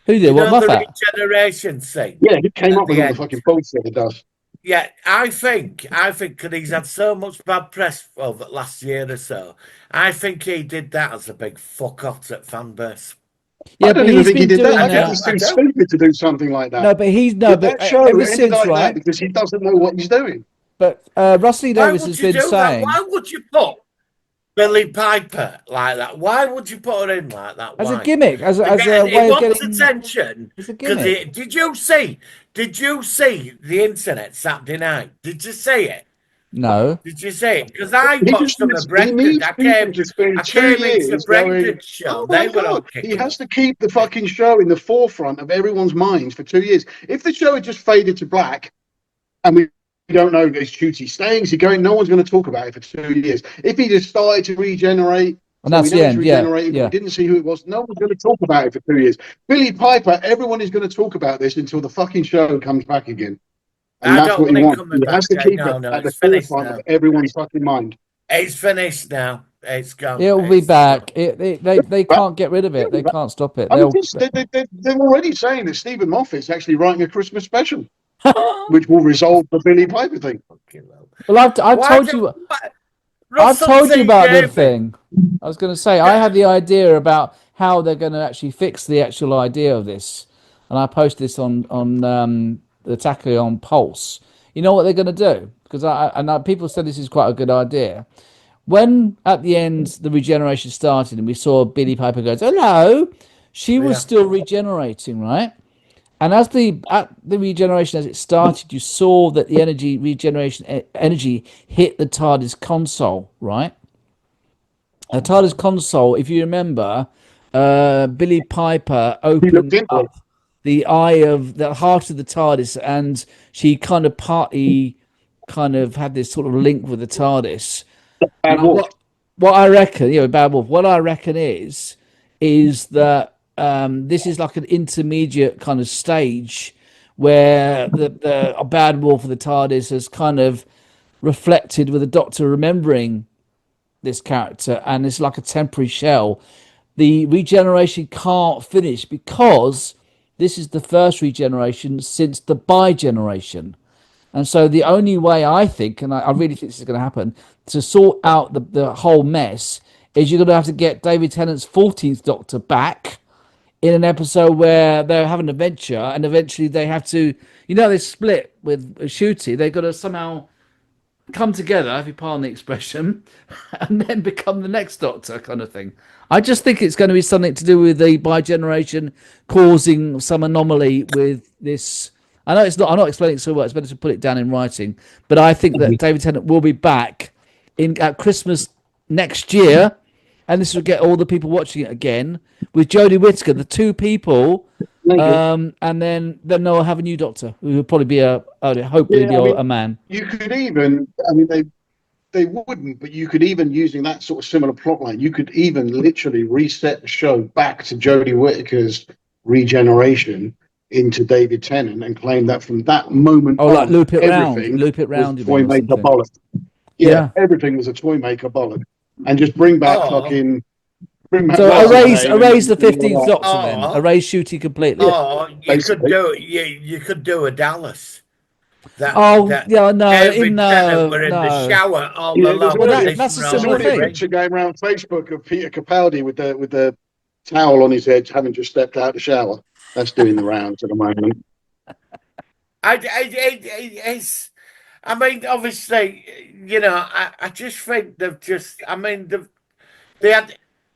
Who did? You What know the Moffat? regeneration thing. Yeah, he came At up with the all the end. fucking bullshit he does. Yeah, I think because he's had so much bad press over the last year or so. I think he did that as a big fuck off to fan base. Yeah, I don't but even he's think he been did that. doing I think that. he's I too don't. stupid to do something like that. No, but he's But that show ever ended since, like that right? because he doesn't know what he's doing. But Rusty Why Davis would has you been do that? saying, Why would you put Billy Piper like that? Why would you put her in like that? as a Why? gimmick, as a Again, way it of wants getting. attention. It's a Because gimmick. did you see the internet Saturday night? Did you see it? No. Did you see it? Because I He watched just them needs, at he Brendan. needs I people came to spend I 2 came into years going, Brendan's show. oh my They were all God. kicking He has off. to keep the fucking show in the forefront of everyone's minds for 2 years. If the show had just faded to black and we don't know, is Shooty staying? Is he going? No one's going to talk about it for 2 years. If he just started to regenerate, And that's we the know he's end. Yeah. regenerated, but Yeah. we didn't see who it was. No one's going to talk about it for 2 years. Billy Piper, everyone is going to talk about this until the fucking show comes back again. And I that's don't what want he it wants. coming He has to back. keep No, it no, at the it's finished forefront now. of everyone's fucking mind. It's finished now. It's gone. It'll be It's back. They can't get rid of it. They can't stop it. I mean, They'll. they're already saying that Stephen Moffat's actually writing a Christmas special, which will resolve the Billy Piper thing. fucking well. Well, I've Why told do- you. why- I've Russell told you T. about the Davies. thing. I was going to say I had the idea about how they're going to actually fix the actual idea of this, and I posted this on the Tachyon Pulse. You know what they're going to do? Because people said this is quite a good idea. When at the end the regeneration started and we saw Billy Piper goes, "Hello," she was still regenerating, right? And at the regeneration as it started, you saw that the energy hit the TARDIS console, right? The TARDIS console, if you remember, Billy Piper opened into up it. the eye of the heart of the TARDIS, and she kind of had this sort of link with the TARDIS. Bad And Wolf. what I reckon, Bad Wolf. What I reckon is that this is like an intermediate kind of stage where the Bad Wolf of the TARDIS has kind of reflected with the Doctor remembering this character, and it's like a temporary shell. The regeneration can't finish because this is the first regeneration since the bi-generation. And so the only way I think, and I really think this is going to happen, to sort out the whole mess is you're going to have to get David Tennant's 14th Doctor back in an episode where they're having an adventure, and eventually they have to, they split with Ncuti. They've got to somehow come together, if you pardon the expression, and then become the next Doctor kind of thing. I just think it's going to be something to do with the bi-generation causing some anomaly with this. I know it's not. I'm not explaining it so well. It's better to put it down in writing. But I think that David Tennant will be back at Christmas next year, and this will get all the people watching it again with Jodie Whittaker, the two people, and then they'll have a new Doctor who will probably be hopefully a man. You could even, they wouldn't, but you could even, using that sort of similar plotline, you could even literally reset the show back to Jodie Whittaker's regeneration into David Tennant and claim that from that moment on, like loop it round, was toy maker bollock. Yeah, everything was a toy maker bollock, and just bring back fucking. So erase the 15th Doctor then. Erase Ncuti completely. You could do a Dallas. In the shower all alone. That's a There's similar already a thing. picture going around Facebook of Peter Capaldi with the towel on his head, having just stepped out of the shower. That's doing the rounds at the moment. Obviously, I just think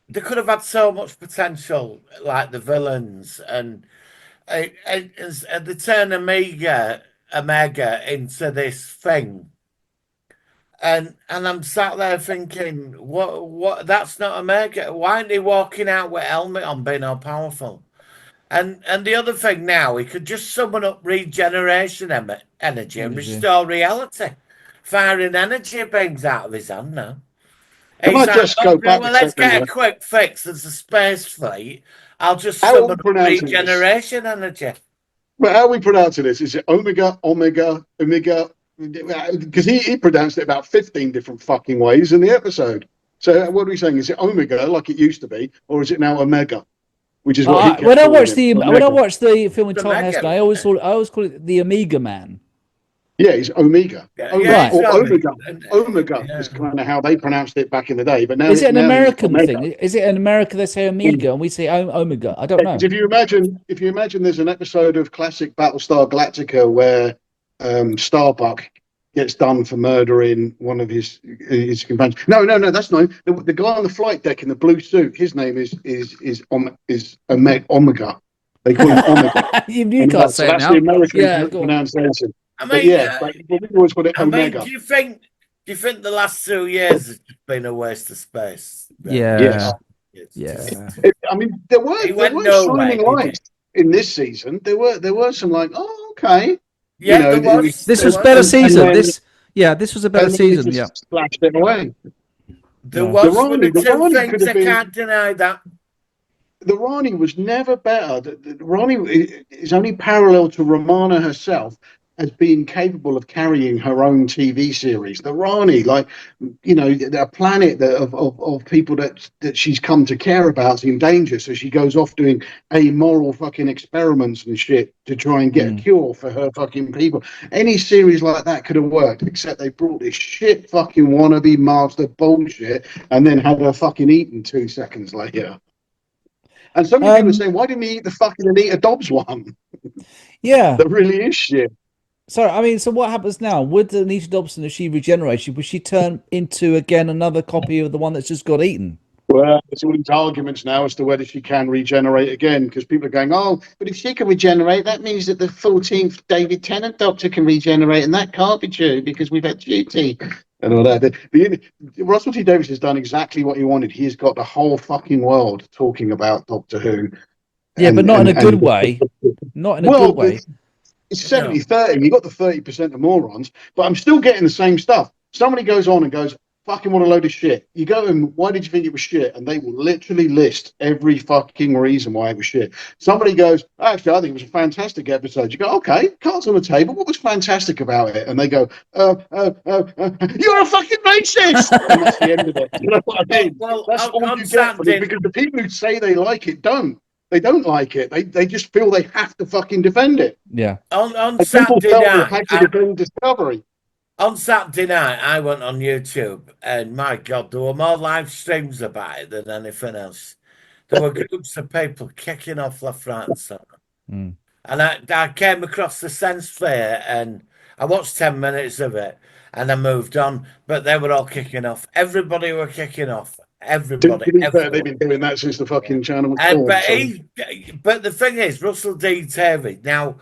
they could have had so much potential, like the villains, and they turn Omega into this thing, and I'm sat there thinking, what? That's not Omega. Why aren't they walking out with a helmet on, being all powerful? And the other thing now, he could just summon up regeneration energy and restore reality, firing energy beams out of his hand now. Let's get a quick fix. There's a space fleet. I'll just summon up regeneration energy. Well, how are we pronouncing this? Is it Omega? Because he pronounced it about 15 different fucking ways in the episode. So what are we saying? Is it Omega like it used to be, or is it now Omega? Which is what when I watched the film with Tom Heston, I always call it the Omega Man. Yeah, he's Omega. Right. Or Omega. Omega is kind of how they pronounced it back in the day. But now is it an American thing? Is it in America they say Omega and we say Omega? I don't know. If you imagine, there's an episode of classic Battlestar Galactica where Starbuck gets done for murdering one of his companions. No, that's not him. The guy on the flight deck in the blue suit. His name is Omega. They call him Omega. you can't say that's now. The American pronunciation. We always call it Omega. Do you think the last 2 years has been a waste of space? Yeah. There were shining lights in this season. There were some okay. Yeah, this was better season. This was a better season. Yeah, splashed it away. There was one or two things I can't deny that. The Rani was never better. The Rani is only parallel to Romana herself as being capable of carrying her own TV series. The Rani, a planet of people that she's come to care about in danger. So she goes off doing amoral fucking experiments and shit to try and get a cure for her fucking people. Any series like that could have worked, except they brought this shit fucking wannabe master bullshit and then had her fucking eaten 2 seconds later. And some people were saying, why didn't he eat the fucking Anita Dobbs one? Yeah. That really is shit. So what happens now? Would Anita Dobson, if she regenerated, would she turn into, again, another copy of the one that's just got eaten? Well, there's all these arguments now as to whether she can regenerate again, because people are going, but if she can regenerate, that means that the 14th David Tennant Doctor can regenerate, and that can't be true because we've had duty. And all that. Russell T Davies has done exactly what he wanted. He has got the whole fucking world talking about Doctor Who. Yeah, but not in a good way. not in a Well, good way. it's 70-30. You got the 30% of morons, but I'm still getting the same stuff. Somebody goes on and goes, fucking what a load of shit. You go and why did you think it was shit? And they will literally list every fucking reason why it was shit. Somebody goes, actually, I think it was a fantastic episode. You go, okay, cards on the table. What was fantastic about it? And they go, you're a fucking racist. And that's the end of it. You know what I mean? Well, That's all on you get from it, Saturday, because the people who say they like it don't. They don't like it. They just feel they have to fucking defend it. Yeah. on Like, people Saturday felt they night, had to defend Discovery. on Saturday night, I went on YouTube, and my God, there were more live streams about it than anything else. There were groups of people kicking off left, right, and centre. Mm. And I came across the Sense Fair, and I watched 10 minutes of it, and I moved on. But they were all kicking off. Everybody were kicking off. Everybody. To be fair, everyone. they've been doing that since the fucking channel was And, born. but the thing is, Russell D. Terry, now,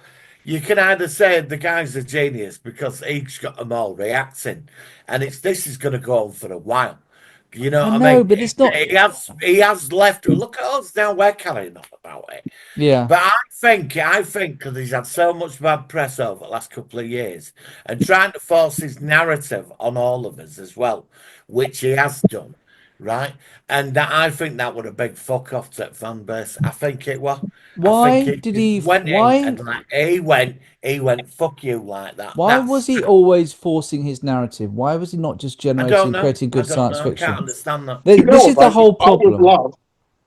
you can either say the guy's a genius because he's got them all reacting, and this is going to go on for a while. You know I what know, I mean? but it's not. He has left. Look at us now. We're carrying on about it. Yeah. But I think because he's had so much bad press over the last couple of years, and trying to force his narrative on all of us as well, which he has done, right? And I think that was a big fuck off to the fan base. I think it was. Why I think did he? went in Why? and he went fuck you like that. Why was he always forcing his narrative? Why was he not just I don't generating, know. creating good I don't science know. I fiction? can't understand that. This You know is what, the mate? whole problem.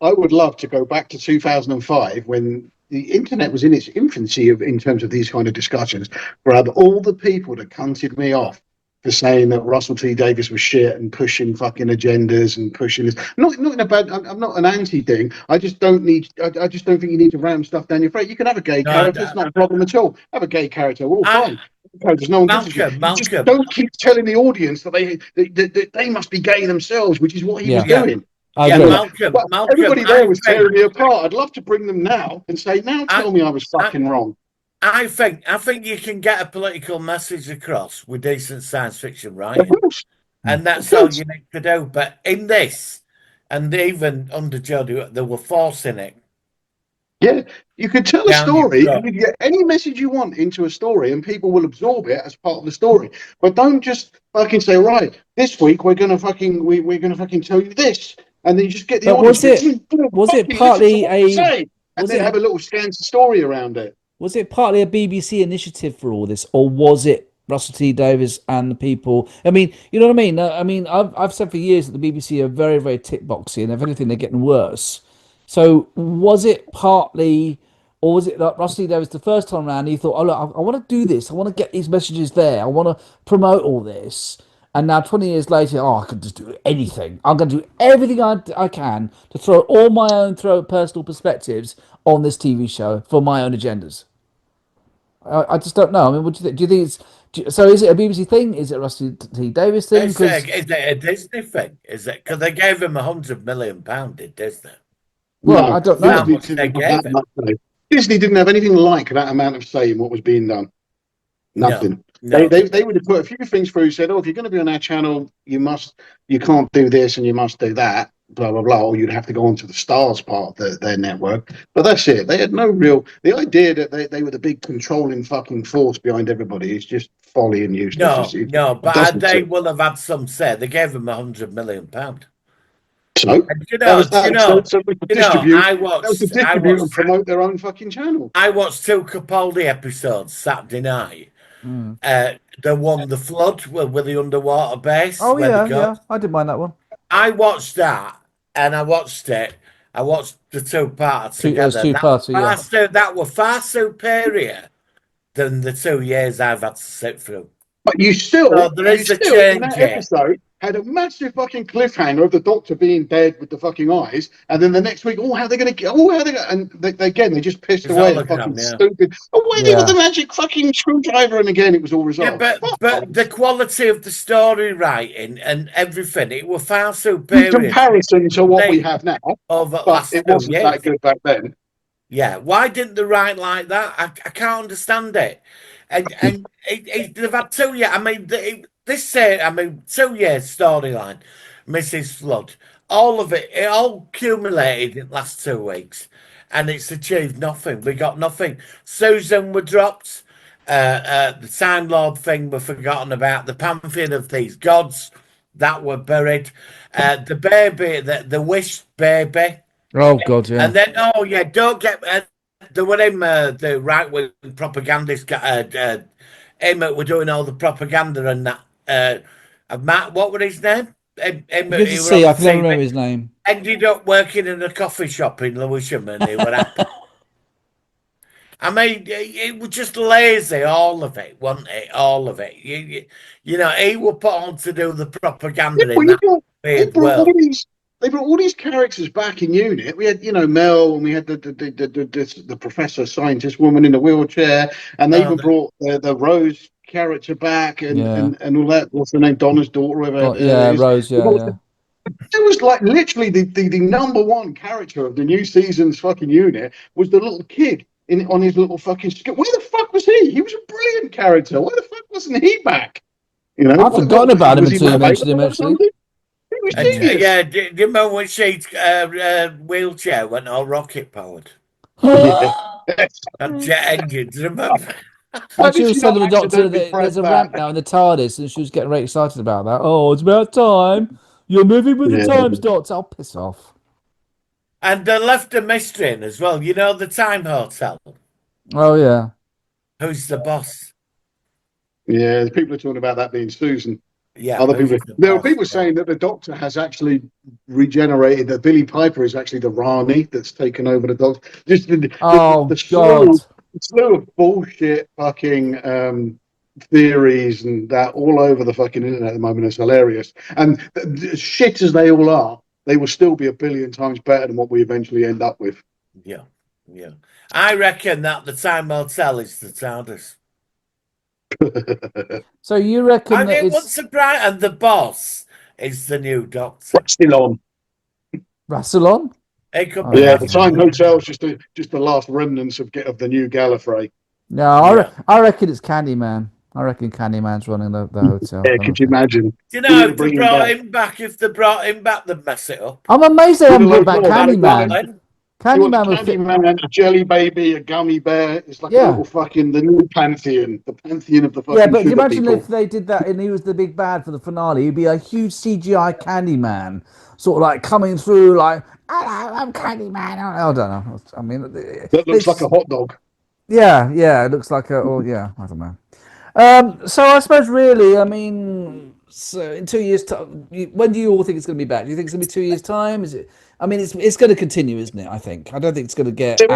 I would love to go back to 2005 when the internet was in its infancy in terms of these kind of discussions. Grab all the people that cunted me off for saying that Russell T Davies was shit and pushing fucking agendas and pushing this. Not in a bad. I'm not an anti thing. I just don't need. I just don't think you need to ram stuff down your throat. You can have a gay character. It's not a problem at all. Have a gay character. We're all fine. There's no one gives a shit. You just don't keep telling the audience that they must be gay themselves, which is what he was doing. I Yeah, agree. Malcolm, Everybody there was tearing me apart. I'd love to bring them now and say, now tell me I was fucking wrong. I think you can get a political message across with decent science fiction, right? Of course. And that's all you need to do. But in this, and even under Jodie, they were forcing it. Yeah, you could tell a Down story, your and you can get any message you want into a story, and people will absorb it as part of the story. But don't just fucking say, right, this week we're gonna fucking tell you this, and then you just get the But audience. was it partly and then have a little scant story around it? Was it partly a BBC initiative for all this, or was it Russell T Davies and the people? I mean, you know what I mean? I mean, I've said for years that the BBC are very, very tick boxy, and if anything, they're getting worse. So was it partly, or was it like Russell T Davies the first time around? He thought, oh look, I want to do this. I want to get these messages there. I want to promote all this. And now 20 years later, I can just do anything. I'm going to do everything I can to throw all my own personal perspectives on this TV show for my own agendas. I just don't know. I mean, what do you think? Do you think it's so? Is it a BBC thing? Is it a Russell T Davies thing? Is it a Disney thing? Is it because they gave him £100 million? Did Disney? Well, I don't know. Disney didn't have anything like that amount of say in what was being done. Nothing. No. They would have put a few things through. Said, "Oh, if you're going to be on our channel, you can't do this and you must do that." Blah blah blah. Or you'd have to go onto the Stars part of their network. But that's it. They had no real. The idea that they were the big controlling fucking force behind everybody is just folly and useless. No, but they will have had some say. They gave him £100 million. So, I watched and promote their own fucking channel. I watched 2 Capaldi episodes Saturday night. The one, The Flood, with the underwater base. Oh yeah, I didn't mind that one. I watched that, and I watched it. I watched the 2 parts together. That were far superior than the 2 years I've had to sit through. But you still, there is a change in that episode, had a massive fucking cliffhanger of the Doctor being dead with the fucking eyes, and then the next week, how are they going to get? And they just pissed away the fucking stupid. Waiting with the magic fucking screwdriver, and again, it was all resolved. Yeah, but the quality of the story writing and everything, it was far superior in comparison to what we have now. But it wasn't that good back then. Yeah, why didn't they write like that? I can't understand it. And they've had 2 years. I mean, 2 years storyline, Mrs. Flood. all of it all accumulated in the last 2 weeks, and it's achieved nothing. We got nothing. Susan were dropped. The Time Lord thing were forgotten about. The Pantheon of these gods that were buried. The baby, the Wish baby. Oh God, yeah. And then, oh yeah, don't get the one him the right wing propagandist him that were doing all the propaganda and that. Matt, what was his name? Good to see. I can never remember his name. Ended up working in a coffee shop in Lewisham, and he were happy. I mean, it was just lazy, all of it, wasn't it? All of it. You know, he was put on to do the propaganda in that weird world. They brought all these characters back in Unit. We had, you know, Mel, and we had the professor scientist woman in the wheelchair, and they even brought the Rose character back and all that. What's her name? Donna's daughter, whatever. Rose. Yeah. It was like literally the number one character of the new season's fucking Unit was the little kid on his little fucking skit. Where the fuck was he? He was a brilliant character. Why the fuck wasn't he back? You know, I've forgotten about him until you mentioned him. Actually. Yeah, do you remember when she's wheelchair went all rocket powered? And jet engines, remember? And she was telling the doctor that there's a ramp now in the TARDIS, and she was getting very excited about that. Oh, it's about time. You're moving with the times, Doctor. I'll piss off. And they left a mystery in as well. You know, the Time Hotel. Oh, yeah. Who's the boss? Yeah, people are talking about that being Susan. Yeah, there were people saying that the Doctor has actually regenerated. That Billy Piper is actually the Rani that's taken over the Doctor. Just the slew of bullshit fucking theories and that all over the fucking internet at the moment is hilarious. And shit as they all are, they will still be a billion times better than what we eventually end up with. Yeah. I reckon that the Time Hotel is the TARDIS. So you reckon and that it was surprised, and the boss is the new Doctor. Rassilon? The Time Hotel is just the last remnants of the new Gallifrey. No, I reckon it's Candyman. I reckon Candyman's running the hotel. Yeah, could you imagine? You know, if they brought him back, they'd mess it up. I'm amazed they haven't brought back Candyman. Candyman, a jelly baby, a gummy bear. It's like a little fucking the new pantheon, the pantheon of the fucking. Yeah, but imagine people. if they did that and he was the big bad for the finale. He'd be a huge CGI Candyman, sort of like coming through, like, "Hello, I'm Candyman." I don't know. I mean, that looks like a hot dog. Yeah, it looks like I don't know. So I suppose really, I mean, so in 2 years' time, when do you all think it's going to be back? Do you think it's going to be 2 years' time? Is it? I mean, it's going to continue, isn't it? I think. I don't think it's going to get. There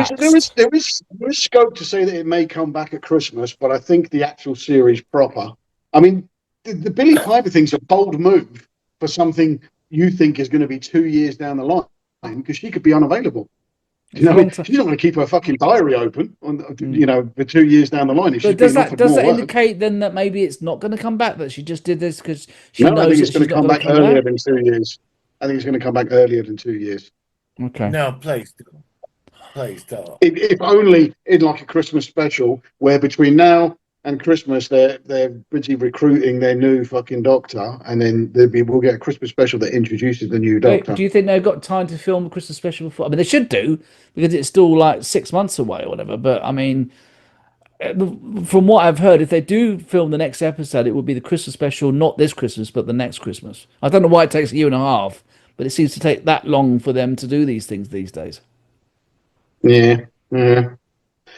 is scope to say that it may come back at Christmas, but I think the actual series proper. I mean, the Billy Piper thing's a bold move for something you think is going to be 2 years down the line because she could be unavailable. You know, she's not going to keep her fucking diary open for 2 years down the line. If but does that indicate then that maybe it's not going to come back? That she just did this because she knows I think it's going to come back earlier than 2 years. I think it's going to come back earlier than 2 years. Okay. No, please don't. Please don't. If only in like a Christmas special, where between now and Christmas they're busy recruiting their new fucking Doctor, and then we'll get a Christmas special that introduces the new Doctor. Do you think they've got time to film a Christmas special before? I mean, they should do because it's still like 6 months away or whatever. But I mean, from what I've heard, if they do film the next episode, it would be the Christmas special, not this Christmas, but the next Christmas. I don't know why it takes a year and a half, but it seems to take that long for them to do these things these days. Yeah.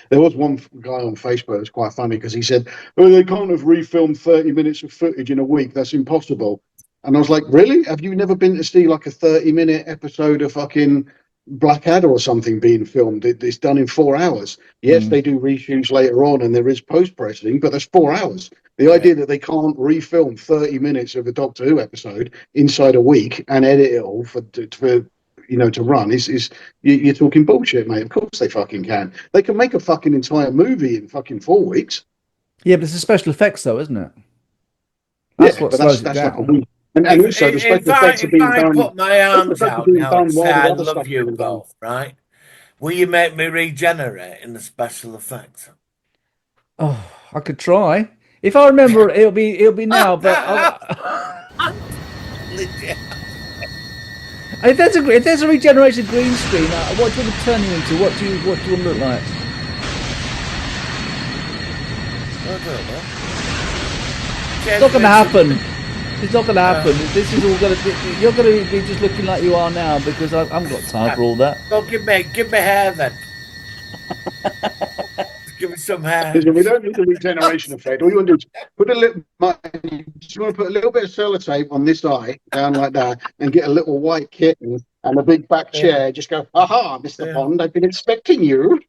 There was one guy on Facebook that's quite funny because he said, "Oh, they can't have refilmed 30 minutes of footage in a week. That's impossible." And I was like, "Really? Have you never been to see like a 30-minute episode of fucking Blackadder or something being filmed? It's done in 4 hours. Yes, they do reshoots later on and there is post-processing, but that's 4 hours. The idea that they can't refilm 30 minutes of a Doctor Who episode inside a week and edit it all for to run is you're talking bullshit, mate. Of course they fucking can. They can make a fucking entire movie in fucking 4 weeks. Yeah, but it's the special effects though, isn't it? That's what slows it down. And also the special effects are being done. If I put my arms out now and say I love you both, right? Will you make me regenerate in the special effects? Oh, I could try. If I remember, it'll be now. But If there's a regeneration green screen, what do you want to turn you into? What do you want to look like? I don't know. It's not going to happen. It's not going to happen. This is all going to. You're going to be just looking like you are now because I haven't got time for all that. Well, give me hair then. Give me some hair. Listen, we don't need the regeneration effect. All you want to do is put a little. You just want to put a little bit of sellotape on this eye, down like that, and get a little white kitten and a big back chair. Just go, aha, Mr. Bond, I've been expecting you.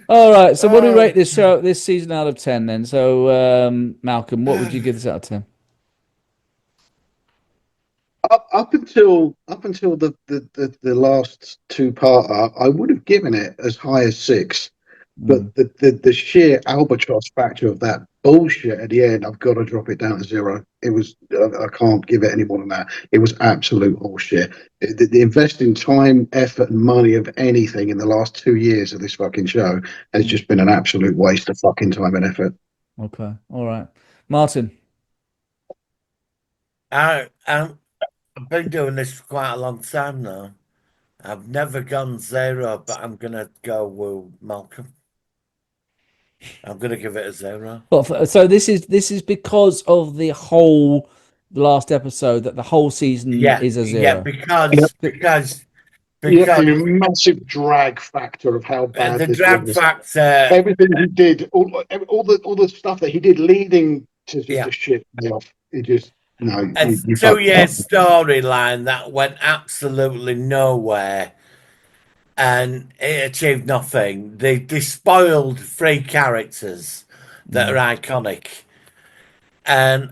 All right. So, what do we rate this show, this season out of 10? Then, so Malcolm, what would you give this out of 10? Up until the last two-parter, I would have given it as high as 6. But the sheer albatross factor of that bullshit at the end, I've got to drop it down to 0. It was I can't give it any more than that. It was absolute bullshit. The investing time, effort, and money of anything in the last 2 years of this fucking show has just been an absolute waste of fucking time and effort. Okay. All right, Martin. I've been doing this for quite a long time now. I've never gone 0, but I'm gonna go with Malcolm. I'm gonna give it a 0. So this is because of the whole last episode that the whole season is a 0. Yeah, because the massive drag factor of how bad the this drag was. factor. Everything he did, all the stuff that he did leading to just the shit off. It just no. A 2-year storyline that went absolutely nowhere, and it achieved nothing. They spoiled 3 characters that are iconic, and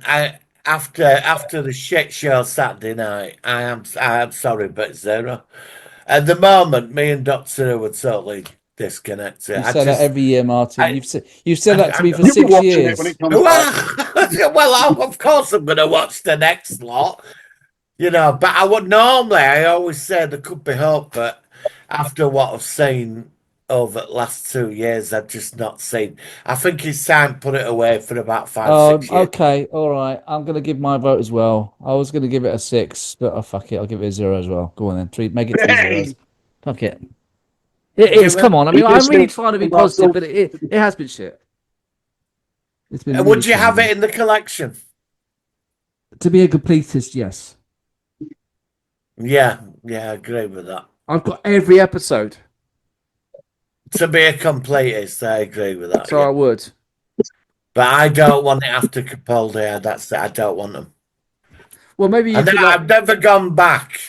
after the shit show Saturday night, I am sorry, but 0. At the moment, me and Doctor Who are totally disconnected. You say that every year, Martin. You've said that to me for 6 years. Well, of course I'm going to watch the next lot, but I always say there could be hope, but after what I've seen over the last 2 years, I've just not seen. I think it's time to put it away for about 5, 6 years. Okay, all right. I'm going to give my vote as well. I was going to give it a 6, but fuck it. I'll give it a 0 as well. Go on then. Make it 2 zeros. Fuck it. It is. Come on. I mean, I'm really trying to be positive, but it has been shit. It's been. Would you have it in the collection? To be a completist, yes. Yeah, I agree with that. I've got every episode. To be a completist, I agree with that. So I would. But I don't want it after Capaldi. That's it. I don't want them. Well, maybe I've never gone back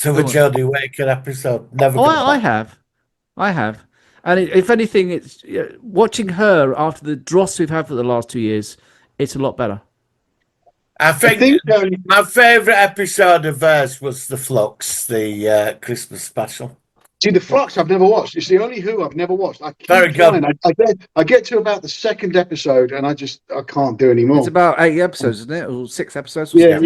to a Jodie Whittaker episode. Never. I have. And if anything, it's watching her after the dross we've had for the last 2 years. It's a lot better. I think my favourite episode of hers was the Flux, the Christmas special. See, the Flux I've never watched. It's the only Who I've never watched. I keep Very good. I get to about the 2nd episode and I can't do anymore. It's about 8 episodes, isn't it? Or 6 episodes? Yeah.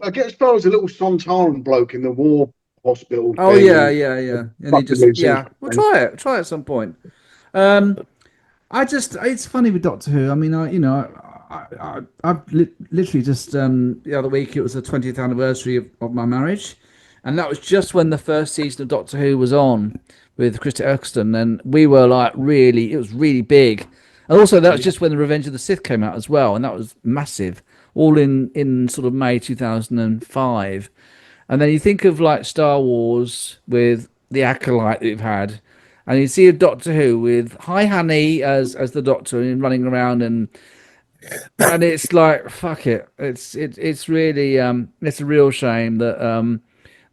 I get as far as a little Sontaran bloke in the war hospital. Oh yeah. And he just We'll try it. Try it at some point. It's funny with Doctor Who. I mean, I've literally just the other week it was the 20th anniversary of my marriage. And that was just when the first season of Doctor Who was on with Christy Eccleston. And we were it was really big. And also that was just when the Revenge of the Sith came out as well. And that was massive. All in sort of May 2005. And then you think of like Star Wars with the Acolyte that we've had. And you see a Doctor Who with Hi Honey as the Doctor and running around and it's like, fuck it. It's really, it's a real shame that,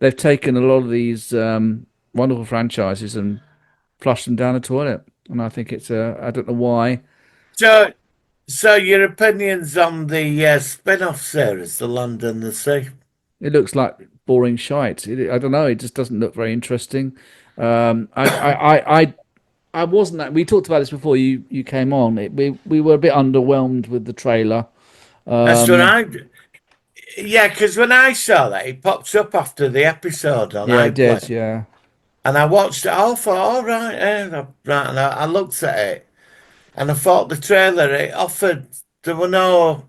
they've taken a lot of these wonderful franchises and flushed them down the toilet, and I think it's I don't know why. So your opinions on the spin-off series, The Land and the Sea? It looks like boring shite. I don't know. It just doesn't look very interesting. I wasn't that. We talked about this before you came on. We were a bit underwhelmed with the trailer. That's what I. Yeah, because when I saw that, it popped up after the episode on iPlayer. It did, yeah. And I watched it all for, right, and I looked at it, and I thought the trailer, it offered, there were no,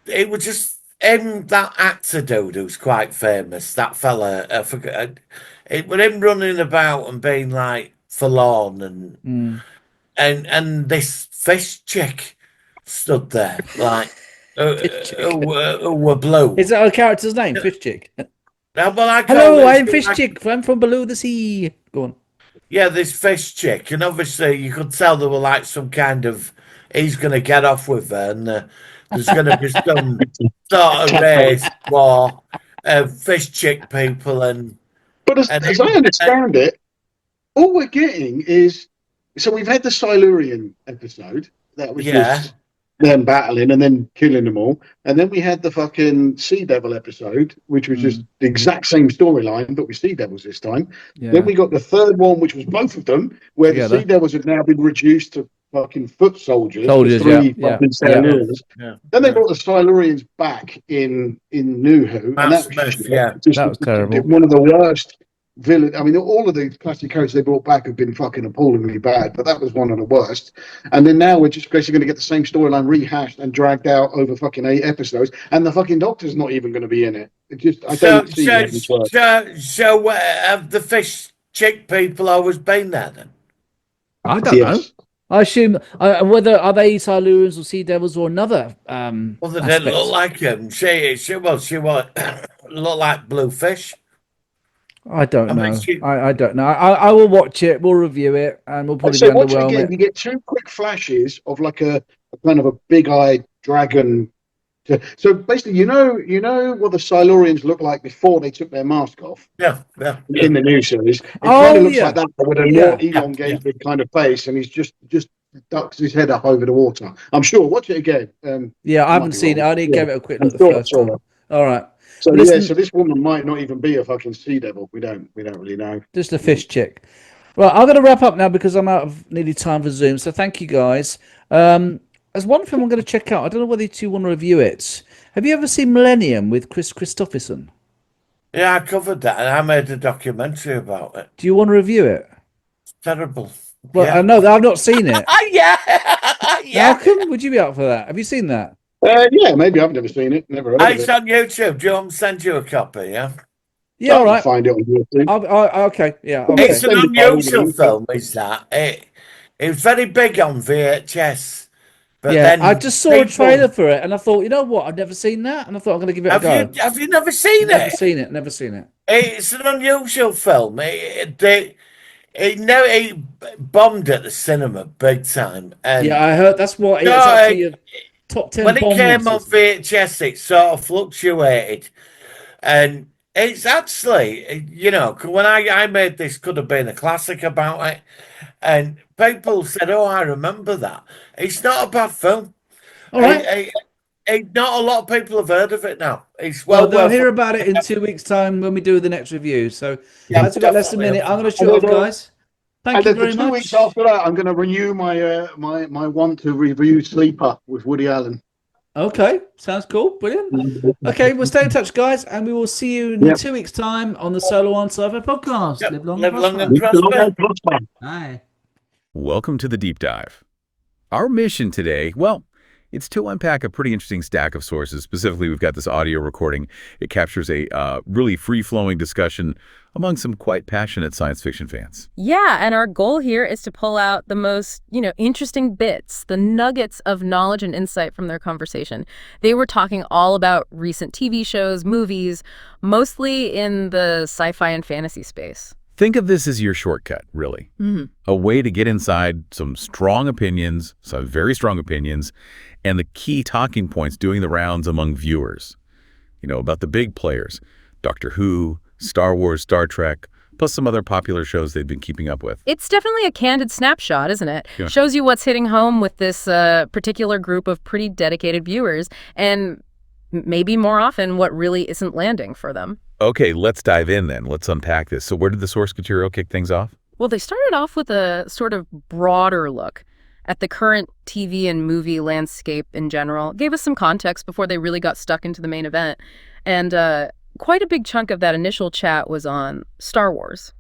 it was just that actor dude who's quite famous, that fella, I forget, it was him running about and being like forlorn and this fish chick stood there like who were blue. Is that our character's name? Fish Chick. Well, I call Hello, this I'm Fish Chick. I'm from below the sea. Go on. Yeah, this fish chick, and obviously you could tell there were like some kind of he's going to get off with her, and there's going to be some sort of race war fish chick people, But as I understand it, all we're getting is so we've had the Silurian episode that was just them battling and then killing them all, and then we had the fucking Sea Devil episode, which was just the exact same storyline, but with Sea Devils this time. Then we got the third one, which was both of them, where the Sea Devils had now been reduced to fucking foot soldiers, fucking Silurians. Then they brought the Silurians back in New Who, and that was terrible. One of the worst villain. I mean, all of the classic characters they brought back have been fucking appallingly bad, but that was one of the worst. And then now we're just basically going to get the same storyline rehashed and dragged out over fucking 8 episodes, and the fucking Doctor's not even going to be in it. It just I don't see it. So have the fish chick people always been there then? I don't know. I assume whether are they Silurians or Sea Devils or another. Well, they didn't look like him. She was look like blue fish. I don't know. I don't know. I will watch it. We'll review it, and we'll probably underwhelm it. You get 2 quick flashes of like a kind of a big-eyed dragon. So basically, you know what the Silurians look like before they took their mask off. Yeah. In the new series, it kind of looks like that, but with a more elongated kind of face, and he's just ducks his head up over the water. I'm sure. Watch it again. I haven't seen it. I only gave it a quick look the first time. All right. So so this woman might not even be a fucking Sea Devil. We don't really know. Just a fish chick. Well, I'm going to wrap up now because I'm out of nearly time for Zoom. So thank you guys. There's one film I'm going to check out. I don't know whether you two want to review it. Have you ever seen Millennium with Chris Christopherson? Yeah, I covered that, and I made a documentary about it. Do you want to review it? It's terrible. Well, I know that I've not seen it. Yeah. How come would you be up for that? Have you seen that? Yeah, maybe I've never seen it. Never heard of it. It's on YouTube. Do you want me to send you a copy? Yeah. Yeah, all right. Find it on YouTube. Okay. Yeah. Okay. It's an unusual film. Is that it? It was very big on VHS. But then I just saw a trailer for it, and I thought, you know what? I've never seen that, and I thought I'm going to give it a go. Have you never seen it? Never seen it. It's an unusual film. It bombed at the cinema big time. And I heard that's what it's actually a top 10. When it came on VHS, it sort of fluctuated, and it's actually, when I made this, could have been a classic about it, and people said, "Oh, I remember that." It's not a bad film. All right. Not a lot of people have heard of it now. It's they'll hear about it in 2 weeks' time when we do the next review. So as we've got less than a minute, I'm going to shoot off, guys. Thank you very much. 2 weeks after that, I'm going to renew my my want to review Sleeper with Woody Allen. Okay, sounds cool. Brilliant. Okay, we'll stay in touch, guys, and we will see you in 2 weeks' time on the Solo One Sci-Fi podcast. Live long and prosper. Bye. Welcome to the Deep Dive. Our mission today, well, it's to unpack a pretty interesting stack of sources. Specifically, we've got this audio recording. It captures a really free-flowing discussion among some quite passionate science fiction fans. Yeah, and our goal here is to pull out the most, interesting bits, the nuggets of knowledge and insight from their conversation. They were talking all about recent TV shows, movies, mostly in the sci-fi and fantasy space. Think of this as your shortcut, really. Mm-hmm. A way to get inside some strong opinions, some very strong opinions, and the key talking points doing the rounds among viewers. About the big players, Doctor Who, Star Wars, Star Trek, plus some other popular shows they've been keeping up with. It's definitely a candid snapshot, isn't it? Yeah. Shows you what's hitting home with this particular group of pretty dedicated viewers, and maybe more often what really isn't landing for them. Okay, let's dive in then. Let's unpack this. So where did the source material kick things off? Well, they started off with a sort of broader look at the current TV and movie landscape in general. Gave us some context before they really got stuck into the main event. And quite a big chunk of that initial chat was on Star Wars,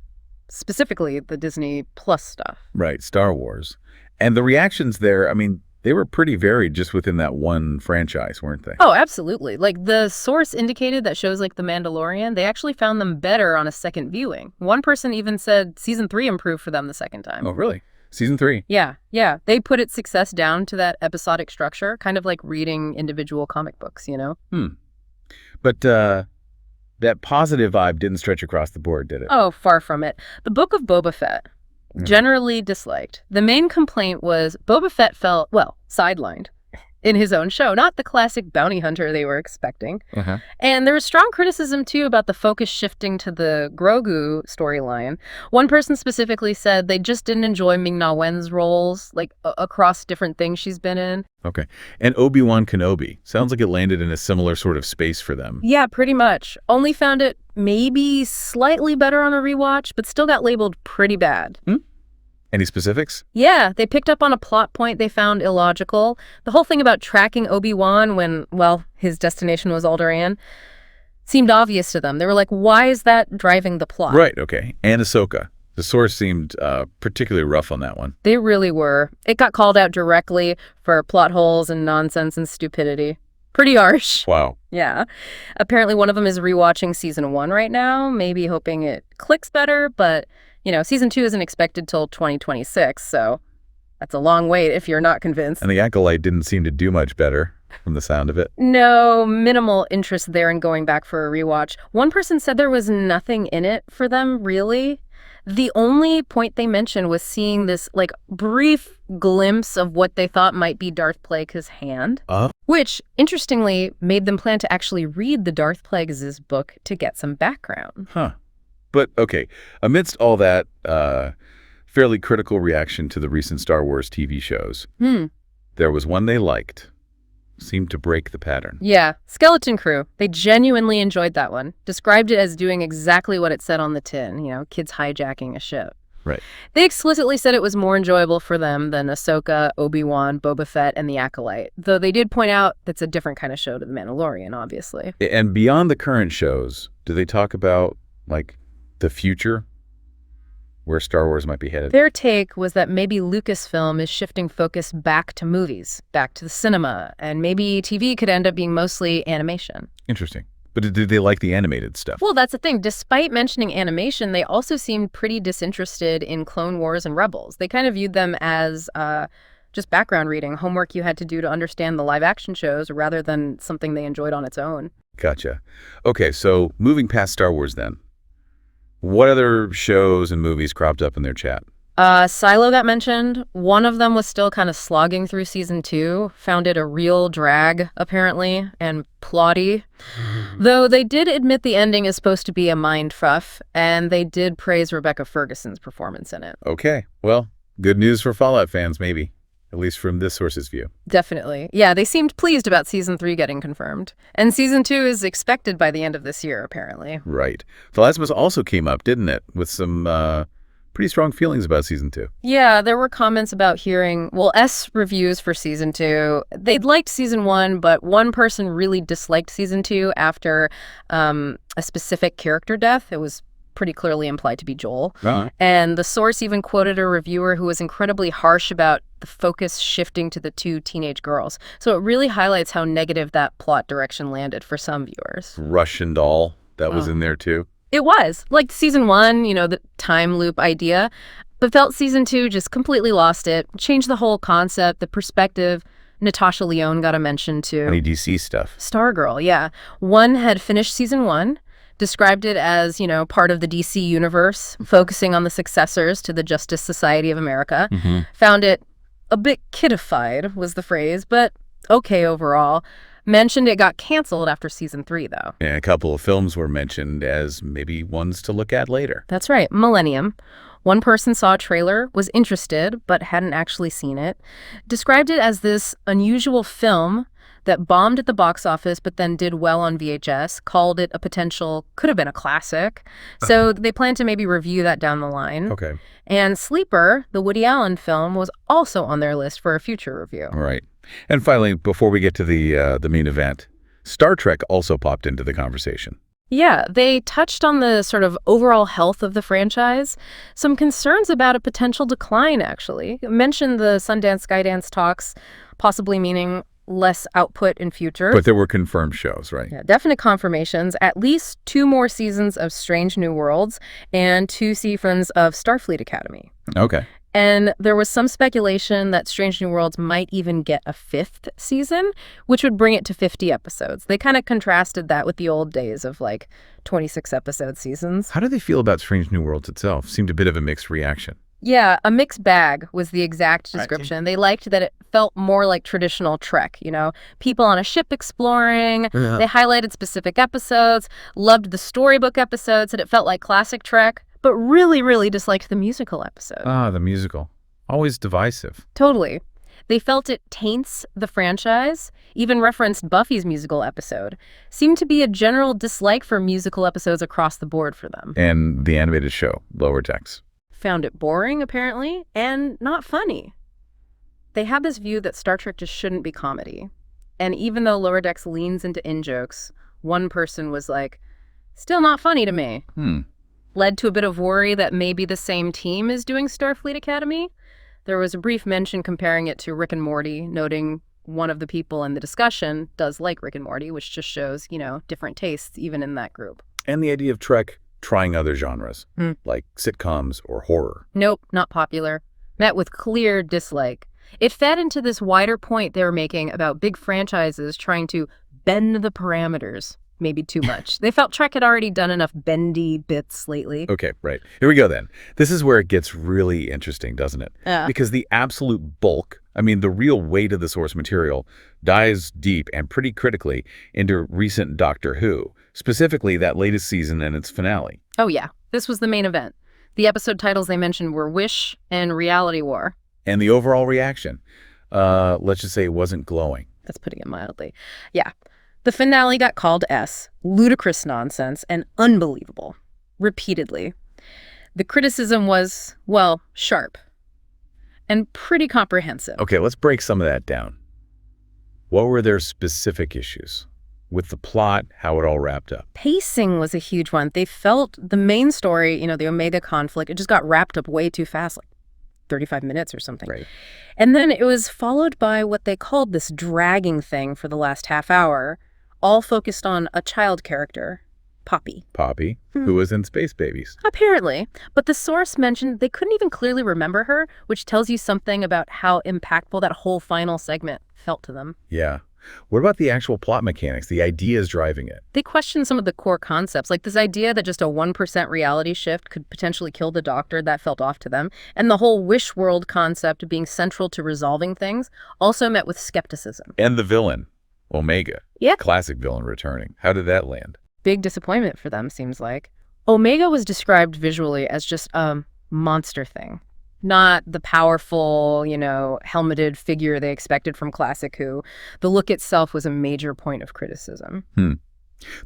specifically the Disney Plus stuff. Right, Star Wars. And the reactions there, They were pretty varied just within that one franchise, weren't they? Oh, absolutely. Like, the source indicated that shows like The Mandalorian, they actually found them better on a second viewing. One person even said season 3 improved for them the second time. Oh, really? Season 3? Yeah. They put its success down to that episodic structure, kind of like reading individual comic books, you know? But that positive vibe didn't stretch across the board, did it? Oh, far from it. The Book of Boba Fett, generally disliked. The main complaint was Boba Fett felt, well, sidelined in his own show, not the classic bounty hunter they were expecting. And there was strong criticism, too, about the focus shifting to the Grogu storyline. One person specifically said they just didn't enjoy Ming-Na Wen's roles, like, across different things she's been in. Okay. And Obi-Wan Kenobi. Sounds like it landed in a similar sort of space for them. Yeah, pretty much. Only found it maybe slightly better on a rewatch, but still got labeled pretty bad. Any specifics? Yeah, they picked up on a plot point they found illogical. The whole thing about tracking Obi-Wan when, well, his destination was Alderaan seemed obvious to them. They were like, why is that driving the plot? Right, okay. And Ahsoka. The source seemed particularly rough on that one. They really were. It got called out directly for plot holes and nonsense and stupidity. Pretty harsh. Wow. Yeah. Apparently one of them is rewatching season 1 right now, maybe hoping it clicks better, but, you know, season 2 isn't expected till 2026, so that's a long wait if you're not convinced. And the Acolyte didn't seem to do much better from the sound of it. No, minimal interest there in going back for a rewatch. One person said there was nothing in it for them, really. The only point they mentioned was seeing this, like, brief glimpse of what they thought might be Darth Plagueis' hand, which, interestingly, made them plan to actually read the Darth Plagueis' book to get some background. But, okay, amidst all that fairly critical reaction to the recent Star Wars TV shows, there was one they liked. Seemed to break the pattern. Yeah, Skeleton Crew. They genuinely enjoyed that one. Described it as doing exactly what it said on the tin, you know, kids hijacking a ship. Right. They explicitly said it was more enjoyable for them than Ahsoka, Obi-Wan, Boba Fett, and The Acolyte, though they did point out that's a different kind of show to The Mandalorian, obviously. And beyond the current shows, do they talk about, like, the future? Where Star Wars might be headed? Their take was that maybe Lucasfilm is shifting focus back to movies, back to the cinema, and maybe TV could end up being mostly animation. Interesting. But did they like the animated stuff? Well, that's the thing. Despite mentioning animation, they also seemed pretty disinterested in Clone Wars and Rebels. They kind of viewed them as just background reading, homework you had to do to understand the live-action shows rather than something they enjoyed on its own. Gotcha. Okay, so moving past Star Wars then. What other shows and movies cropped up in their chat? Silo got mentioned. One of them was still kind of slogging through season 2, found it a real drag, apparently, and plotty. Though they did admit the ending is supposed to be a mindfuff, and they did praise Rebecca Ferguson's performance in it. Okay, well, good news for Fallout fans, maybe. At least from this source's view. Definitely. Yeah, they seemed pleased about season 3 getting confirmed. And season 2 is expected by the end of this year, apparently. Right. The Last of Us also came up, didn't it? With some pretty strong feelings about season 2. Yeah, there were comments about hearing, well, reviews for season 2. They'd liked season 1, but one person really disliked season 2 after a specific character death. It was pretty clearly implied to be Joel. And the source even quoted a reviewer who was incredibly harsh about the focus shifting to the 2 teenage girls. So it really highlights how negative that plot direction landed for some viewers. Russian doll, that was in there too. It was. Like season 1, you know, the time loop idea, but felt season 2 just completely lost it, changed the whole concept, the perspective. Natasha Lyonne got a mention too. Any DC stuff. Stargirl, yeah. One had finished season 1, described it as, you know, part of the DC universe, focusing on the successors to the Justice Society of America. Found it a bit kiddified, was the phrase, but okay overall. Mentioned it got canceled after season 3, though. And a couple of films were mentioned as maybe ones to look at later. That's right. Millennium. One person saw a trailer, was interested, but hadn't actually seen it. Described it as this unusual film that bombed at the box office but then did well on VHS, called it a potential, could have been a classic. So they plan to maybe review that down the line. Okay. And Sleeper, the Woody Allen film, was also on their list for a future review. Right. And finally, before we get to the main event, Star Trek also popped into the conversation. Yeah, they touched on the sort of overall health of the franchise, some concerns about a potential decline, actually. Mentioned the Sundance Skydance talks, possibly meaning less output in future. But there were confirmed shows, right? Yeah, definite confirmations, at least 2 more seasons of Strange New Worlds and 2 seasons of Starfleet Academy. Okay. And there was some speculation that Strange New Worlds might even get a 5th season, which would bring it to 50 episodes. They kind of contrasted that with the old days of like 26-episode seasons. How do they feel about Strange New Worlds itself? Seemed a bit of a mixed reaction. Yeah, a mixed bag was the exact description. They liked that it felt more like traditional Trek, you know, people on a ship exploring. Yeah. They highlighted specific episodes, loved the storybook episodes, and it felt like classic Trek, but really, really disliked the musical episode. Ah, the musical. Always divisive. Totally. They felt it taints the franchise, even referenced Buffy's musical episode. Seemed to be a general dislike for musical episodes across the board for them. And the animated show, Lower Decks. Found it boring, apparently, and not funny. They had this view that Star Trek just shouldn't be comedy. And even though Lower Decks leans into in-jokes, one person was like, still not funny to me. Led to a bit of worry that maybe the same team is doing Starfleet Academy. There was a brief mention comparing it to Rick and Morty, noting one of the people in the discussion does like Rick and Morty, which just shows, you know, different tastes even in that group. And the idea of Trek trying other genres, like sitcoms or horror. Nope, not popular. Met with clear dislike. It fed into this wider point they were making about big franchises trying to bend the parameters. Maybe too much. They felt Trek had already done enough bendy bits lately. Okay, right. Here we go then. This is where it gets really interesting, doesn't it? Yeah. Because the absolute bulk, I mean, the real weight of the source material dives deep and pretty critically into recent Doctor Who, specifically that latest season and its finale. Oh yeah, this was the main event. The episode titles they mentioned were Wish and Reality War. And the overall reaction, let's just say it wasn't glowing. That's putting it mildly. Yeah. The finale got called S, ludicrous nonsense, and unbelievable. Repeatedly. The criticism was, well, sharp. And pretty comprehensive. Okay, let's break some of that down. What were their specific issues? With the plot, how it all wrapped up? Pacing was a huge one. They felt the main story, you know, the Omega conflict, it just got wrapped up way too fast, like 35 minutes or something. Right. And then it was followed by what they called this dragging thing for the last half hour, all focused on a child character, Poppy. Poppy, who was in Space Babies. Apparently. But the source mentioned they couldn't even clearly remember her, which tells you something about how impactful that whole final segment felt to them. Yeah. What about the actual plot mechanics, the ideas driving it? They questioned some of the core concepts, like this idea that just a 1% reality shift could potentially kill the Doctor. That felt off to them. And the whole wish world concept being central to resolving things also met with skepticism. And the villain, Omega. Yeah. Classic villain returning. How did that land? Big disappointment for them, seems like. Omega was described visually as just a monster thing. Not the powerful, you know, helmeted figure they expected from classic Who. The look itself was a major point of criticism.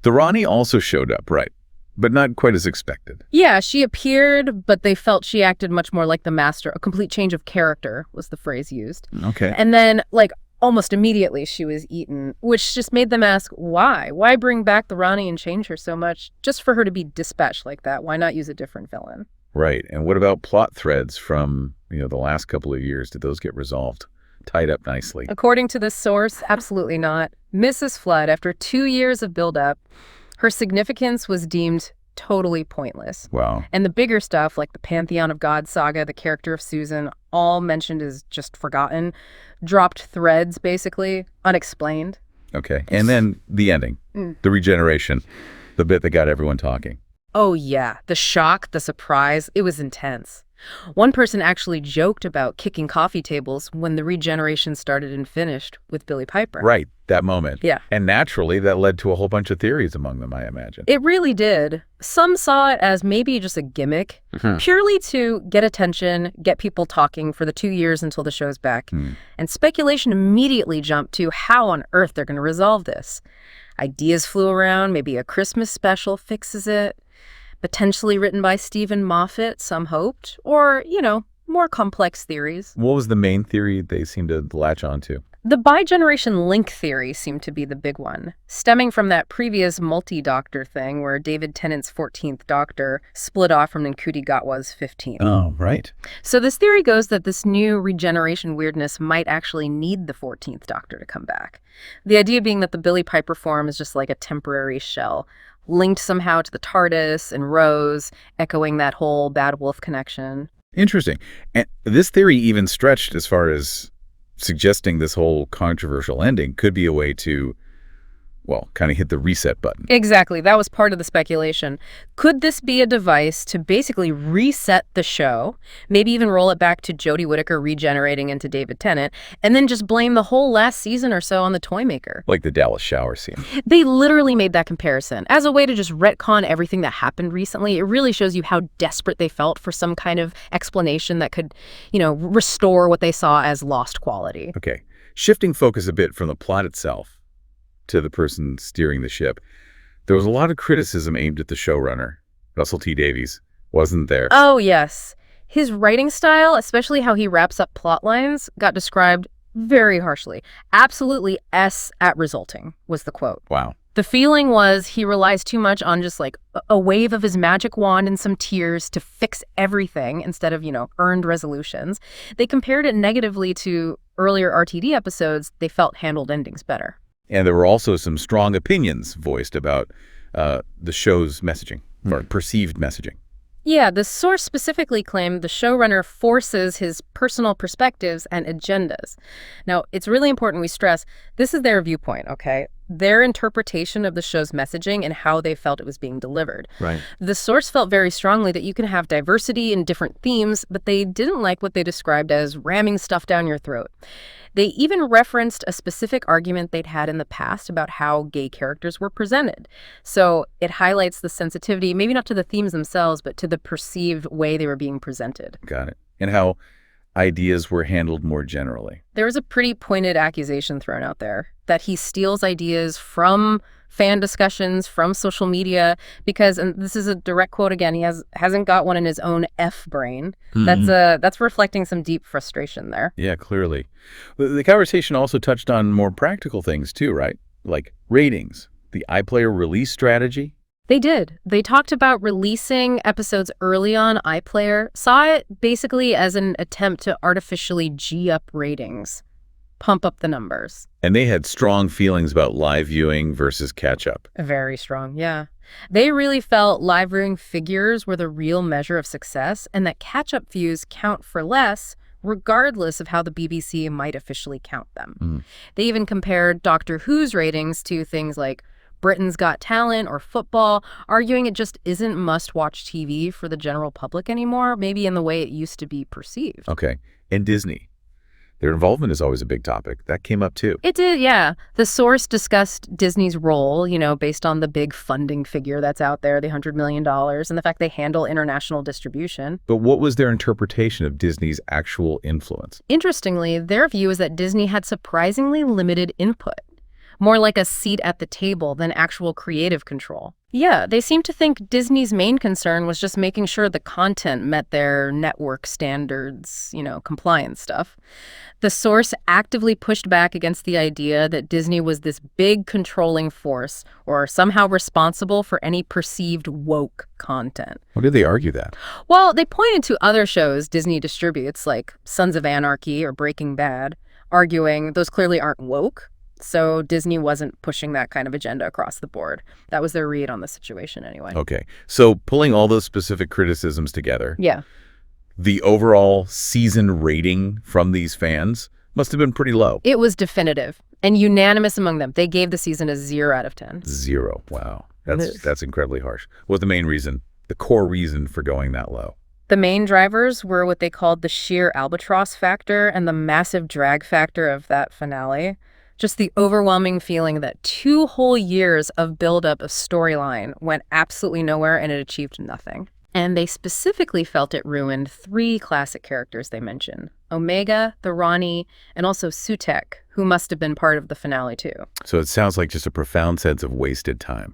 The Rani also showed up, right? But not quite as expected. Yeah, she appeared, but they felt she acted much more like the Master. A complete change of character was the phrase used. Okay. And then, like, almost immediately she was eaten, which just made them ask, why? Why bring back the Rani and change her so much just for her to be dispatched like that? Why not use a different villain? Right. And what about plot threads from, you know, the last couple of years? Did those get resolved? Tied up nicely? According to this source, absolutely not. Mrs. Flood, after 2 years of buildup, her significance was deemed totally pointless. Wow. And the bigger stuff, like the Pantheon of God saga, the character of Susan, all mentioned as just forgotten, dropped threads, basically, unexplained. Okay. And then the ending, the regeneration, the bit that got everyone talking. Oh yeah, the shock, the surprise, it was intense. One person actually joked about kicking coffee tables when the regeneration started and finished with Billie Piper. Right. That moment. Yeah. And naturally, that led to a whole bunch of theories among them, I imagine. It really did. Some saw it as maybe just a gimmick, purely to get attention, get people talking for the 2 years until the show's back. And speculation immediately jumped to how on earth they're going to resolve this. Ideas flew around, maybe a Christmas special fixes it. Potentially written by Stephen Moffat, some hoped, or, you know, more complex theories. What was the main theory they seemed to latch onto? The bi-generation link theory seemed to be the big one, stemming from that previous multi-doctor thing where David Tennant's 14th Doctor split off from Ncuti Gatwa's 15th. Oh, right. So this theory goes that this new regeneration weirdness might actually need the 14th Doctor to come back. The idea being that the Billie Piper form is just like a temporary shell, linked somehow to the TARDIS and Rose, echoing that whole Bad Wolf connection. Interesting. And this theory even stretched as far as suggesting this whole controversial ending could be a way to, well, kind of hit the reset button. Exactly. That was part of the speculation. Could this be a device to basically reset the show, maybe even roll it back to Jodie Whittaker regenerating into David Tennant, and then just blame the whole last season or so on the Toymaker? Like the Dallas shower scene. They literally made that comparison. As a way to just retcon everything that happened recently, it really shows you how desperate they felt for some kind of explanation that could, restore what they saw as lost quality. Okay. Shifting focus a bit from the plot itself to the person steering the ship, there was a lot of criticism aimed at the showrunner, Russell T Davies, wasn't there? Oh, yes. His writing style, especially how he wraps up plot lines, got described very harshly. Absolutely S at resulting, was the quote. Wow. The feeling was he relies too much on just like a wave of his magic wand and some tears to fix everything instead of, earned resolutions. They compared it negatively to earlier RTD episodes they felt handled endings better. And there were also some strong opinions voiced about the show's messaging, or perceived messaging. Yeah, the source specifically claimed the showrunner forces his personal perspectives and agendas. Now, it's really important we stress this is their viewpoint, okay? Their interpretation of the show's messaging and how they felt it was being delivered. Right. The source felt very strongly that you can have diversity in different themes, but they didn't like what they described as ramming stuff down your throat. They even referenced a specific argument they'd had in the past about how gay characters were presented. So it highlights the sensitivity, maybe not to the themes themselves, but to the perceived way they were being presented. Got it. And how ideas were handled more generally. There was a pretty pointed accusation thrown out there that he steals ideas from fan discussions, from social media, because, and this is a direct quote again, he hasn't got one in his own F brain. That's reflecting some deep frustration there. Yeah, clearly. The conversation also touched on more practical things too, right? Like ratings, the iPlayer release strategy. They did. They talked about releasing episodes early on iPlayer, saw it basically as an attempt to artificially G up ratings, pump up the numbers. And they had strong feelings about live viewing versus catch-up. Very strong, yeah. They really felt live viewing figures were the real measure of success and that catch-up views count for less regardless of how the BBC might officially count them. They even compared Doctor Who's ratings to things like Britain's Got Talent or football, arguing it just isn't must-watch TV for the general public anymore, maybe in the way it used to be perceived. Okay. And Disney. Their involvement is always a big topic. That came up too. It did, yeah. The source discussed Disney's role, based on the big funding figure that's out there, the $100 million, and the fact they handle international distribution. But what was their interpretation of Disney's actual influence? Interestingly, their view is that Disney had surprisingly limited input. More like a seat at the table than actual creative control. Yeah, they seem to think Disney's main concern was just making sure the content met their network standards, compliance stuff. The source actively pushed back against the idea that Disney was this big controlling force or somehow responsible for any perceived woke content. How did they argue that? Well, they pointed to other shows Disney distributes, like Sons of Anarchy or Breaking Bad, arguing those clearly aren't woke. So Disney wasn't pushing that kind of agenda across the board. That was their read on the situation anyway. Okay. So pulling all those specific criticisms together. Yeah. The overall season rating from these fans must have been pretty low. It was definitive and unanimous among them. They gave the season a 0 out of 10. 0. Wow. That's incredibly harsh. What was the main reason, the core reason for going that low? The main drivers were what they called the sheer albatross factor and the massive drag factor of that finale. Just the overwhelming feeling that 2 whole years of buildup of storyline went absolutely nowhere and it achieved nothing. And they specifically felt it ruined 3 classic characters they mentioned. Omega, the Rani, and also Sutekh, who must have been part of the finale too. So it sounds like just a profound sense of wasted time,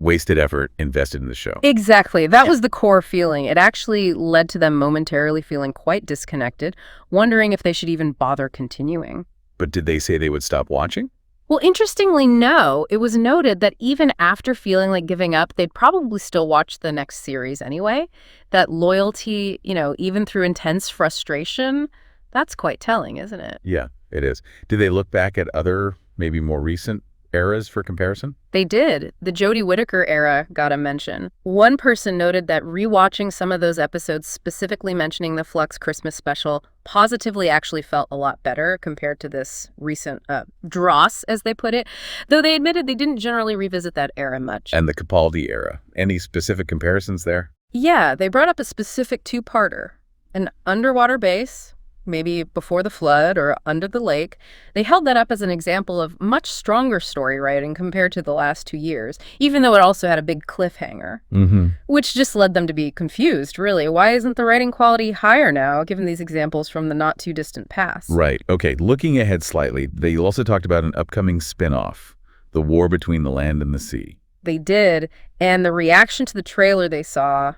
wasted effort invested in the show. Exactly. That was the core feeling. It actually led to them momentarily feeling quite disconnected, wondering if they should even bother continuing. But did they say they would stop watching? Well, interestingly, no. It was noted that even after feeling like giving up, they'd probably still watch the next series anyway. That loyalty, even through intense frustration, that's quite telling, isn't it? Yeah, it is. Did they look back at other, maybe more recent eras for comparison? They did. The Jodie Whittaker era got a mention. One person noted that rewatching some of those episodes, specifically mentioning the Flux Christmas special, positively actually felt a lot better compared to this recent dross, as they put it, though they admitted they didn't generally revisit that era much. And the Capaldi era. Any specific comparisons there? Yeah, they brought up a specific two-parter, an underwater base, maybe before the flood or under the lake. They held that up as an example of much stronger story writing compared to the last 2 years, even though it also had a big cliffhanger, which just led them to be confused, really. Why isn't the writing quality higher now, given these examples from the not-too-distant past? Right. Okay, looking ahead slightly, they also talked about an upcoming spin-off, The War Between the Land and the Sea. They did, and the reaction to the trailer they saw,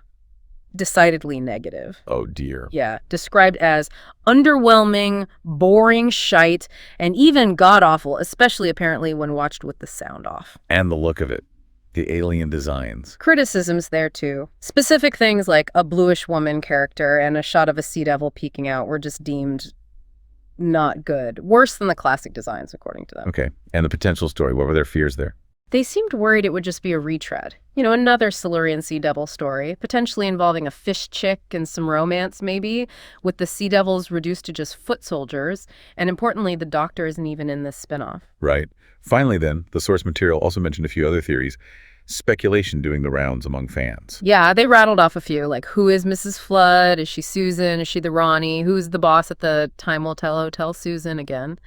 decidedly negative. Oh, dear. Yeah, described as underwhelming, boring shite, and even god-awful, especially apparently when watched with the sound off. And the look of it. The alien designs. Criticisms there, too. Specific things like a bluish woman character and a shot of a sea devil peeking out were just deemed not good. Worse than the classic designs, according to them. Okay, and the potential story, what were their fears there? They seemed worried it would just be a retread. Another Silurian Sea Devil story, potentially involving a fish chick and some romance, maybe, with the Sea Devils reduced to just foot soldiers. And importantly, the Doctor isn't even in this spinoff. Right. Finally, then, the source material also mentioned a few other theories. Speculation doing the rounds among fans. Yeah, they rattled off a few, like who is Mrs. Flood? Is she Susan? Is she the Ronnie? Who's the boss at the Time Will Tell Hotel? Susan again.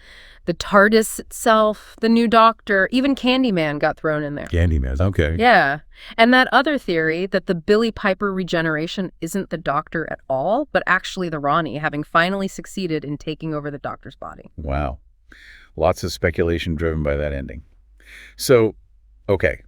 The TARDIS itself, the new Doctor, even Candyman got thrown in there. Candyman, okay. Yeah. And that other theory that the Billy Piper regeneration isn't the Doctor at all, but actually the Ronnie, having finally succeeded in taking over the Doctor's body. Wow. Lots of speculation driven by that ending. So, okay.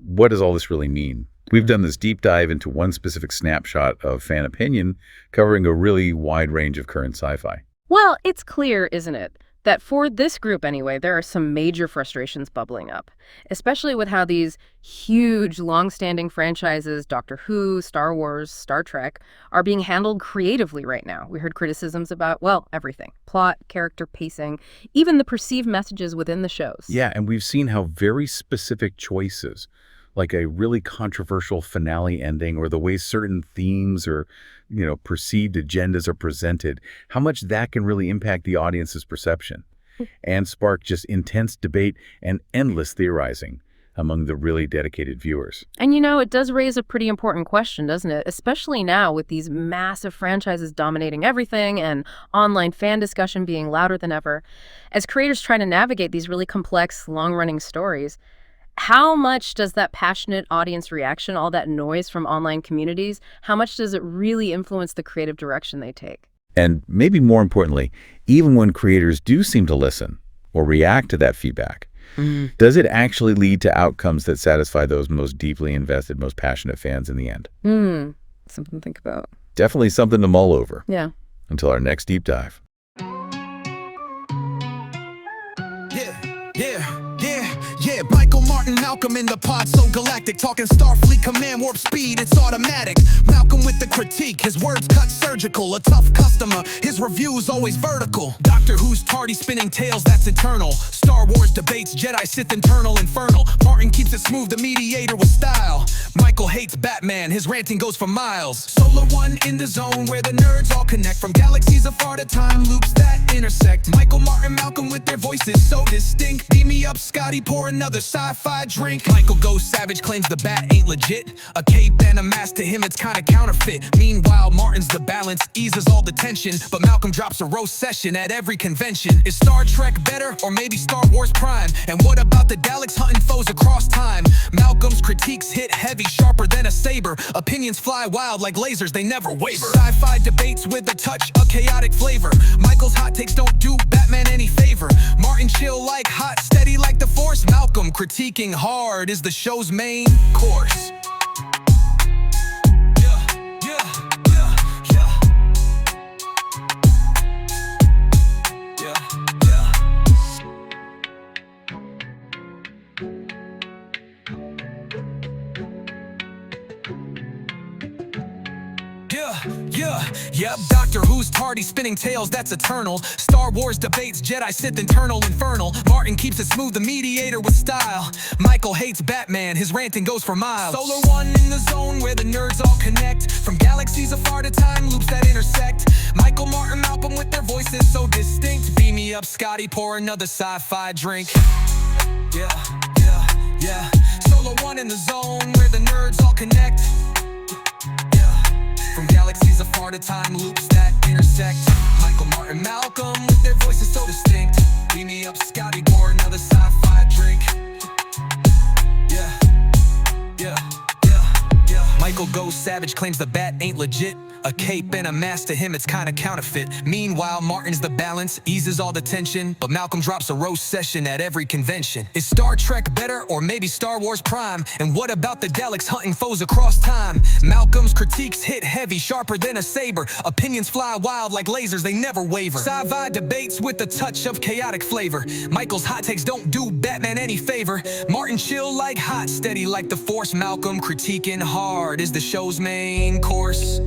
What does all this really mean? We've done this deep dive into one specific snapshot of fan opinion, covering a really wide range of current sci-fi. Well, it's clear, isn't it, that for this group anyway, there are some major frustrations bubbling up, especially with how these huge, long-standing franchises, Doctor Who, Star Wars, Star Trek, are being handled creatively right now. We heard criticisms about, well, everything. Plot, character pacing, even the perceived messages within the shows. Yeah, and we've seen how very specific choices, like a really controversial finale ending or the way certain themes or, perceived agendas are presented, how much that can really impact the audience's perception and spark just intense debate and endless theorizing among the really dedicated viewers. And it does raise a pretty important question, doesn't it? Especially now with these massive franchises dominating everything and online fan discussion being louder than ever. As creators try to navigate these really complex, long-running stories, how much does that passionate audience reaction, all that noise from online communities, how much does it really influence the creative direction they take? And maybe more importantly, even when creators do seem to listen or react to that feedback, does it actually lead to outcomes that satisfy those most deeply invested, most passionate fans in the end? Something to think about. Definitely something to mull over. Yeah. Until our next deep dive. Yeah, Michael Martin, Malcolm in the pod, so galactic. Talking Starfleet command, warp speed, it's automatic. Malcolm with the critique, his words cut surgical. A tough customer, his reviews always vertical. Doctor Who's tardy spinning tales, that's eternal. Star Wars debates, Jedi, Sith, internal, infernal. Martin keeps it smooth, the mediator with style. Michael hates Batman, his ranting goes for miles. Solar One in the zone, where the nerds all connect. From galaxies afar to time loops that intersect. Michael Martin, Malcolm with their voices so distinct. Beam me up, Scotty, pour another sci-fi drink. Michael goes savage, claims the bat ain't legit. A cape and a mask, to him it's kinda counterfeit. Meanwhile, Martin's the balance, eases all the tension. But Malcolm drops a roast session at every convention. Is Star Trek better, or maybe Star Wars Prime? And what about the Daleks hunting foes across time? Malcolm's critiques hit heavy, sharper than a saber. Opinions fly wild like lasers, they never waver. Sci-fi debates with a touch of chaotic flavor. Michael's hot takes don't do Batman any favor. Martin chill like hot, steady like the Force. Malcolm critiquing hard is the show's main course. Yep, Doctor Who's tardy spinning tales, that's eternal. Star Wars debates, Jedi, Sith, internal, infernal. Martin keeps it smooth, the mediator with style. Michael hates Batman, his ranting goes for miles. Solar One in the zone where the nerds all connect. From galaxies afar to time loops that intersect. Michael, Martin, Malcolm with their voices so distinct. Beam me up, Scotty, pour another sci-fi drink. Yeah. Solar One in the zone where the nerds all connect. From galaxies afar to time loops that intersect. Michael, Martin, Malcolm with their voices so distinct. Beam me up, Scotty, pour another sci-fi drink. Yeah. Michael goes savage, claims the bat ain't legit. A cape and a mask, to him it's kinda counterfeit. Meanwhile, Martin's the balance, eases all the tension. But Malcolm drops a roast session at every convention. Is Star Trek better, or maybe Star Wars Prime? And what about the Daleks hunting foes across time? Malcolm's critiques hit heavy, sharper than a saber. Opinions fly wild like lasers, they never waver. Sci-fi debates with a touch of chaotic flavor. Michael's hot takes don't do Batman any favor. Martin chill like hot, steady like the Force. Malcolm critiquing hard is the show's main course.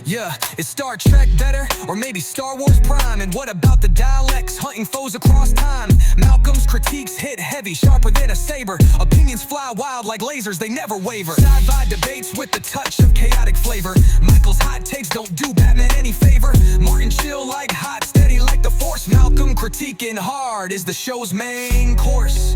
Yeah, is Star Trek better, or maybe Star Wars Prime? And what about the Daleks hunting foes across time? Malcolm's critiques hit heavy, sharper than a saber. Opinions fly wild like lasers, they never waver. Sci-fi debates with a touch of chaotic flavor. Michael's hot takes don't do Batman any favor. Martin chill like hot, steady like the Force. Malcolm critiquing hard is the show's main course.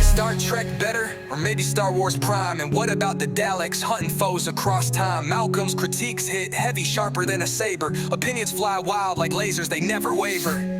Star Trek better, or maybe Star Wars Prime? And what about the Daleks hunting foes across time? Malcolm's critiques hit heavy, sharper than a saber. Opinions fly wild like lasers, they never waver.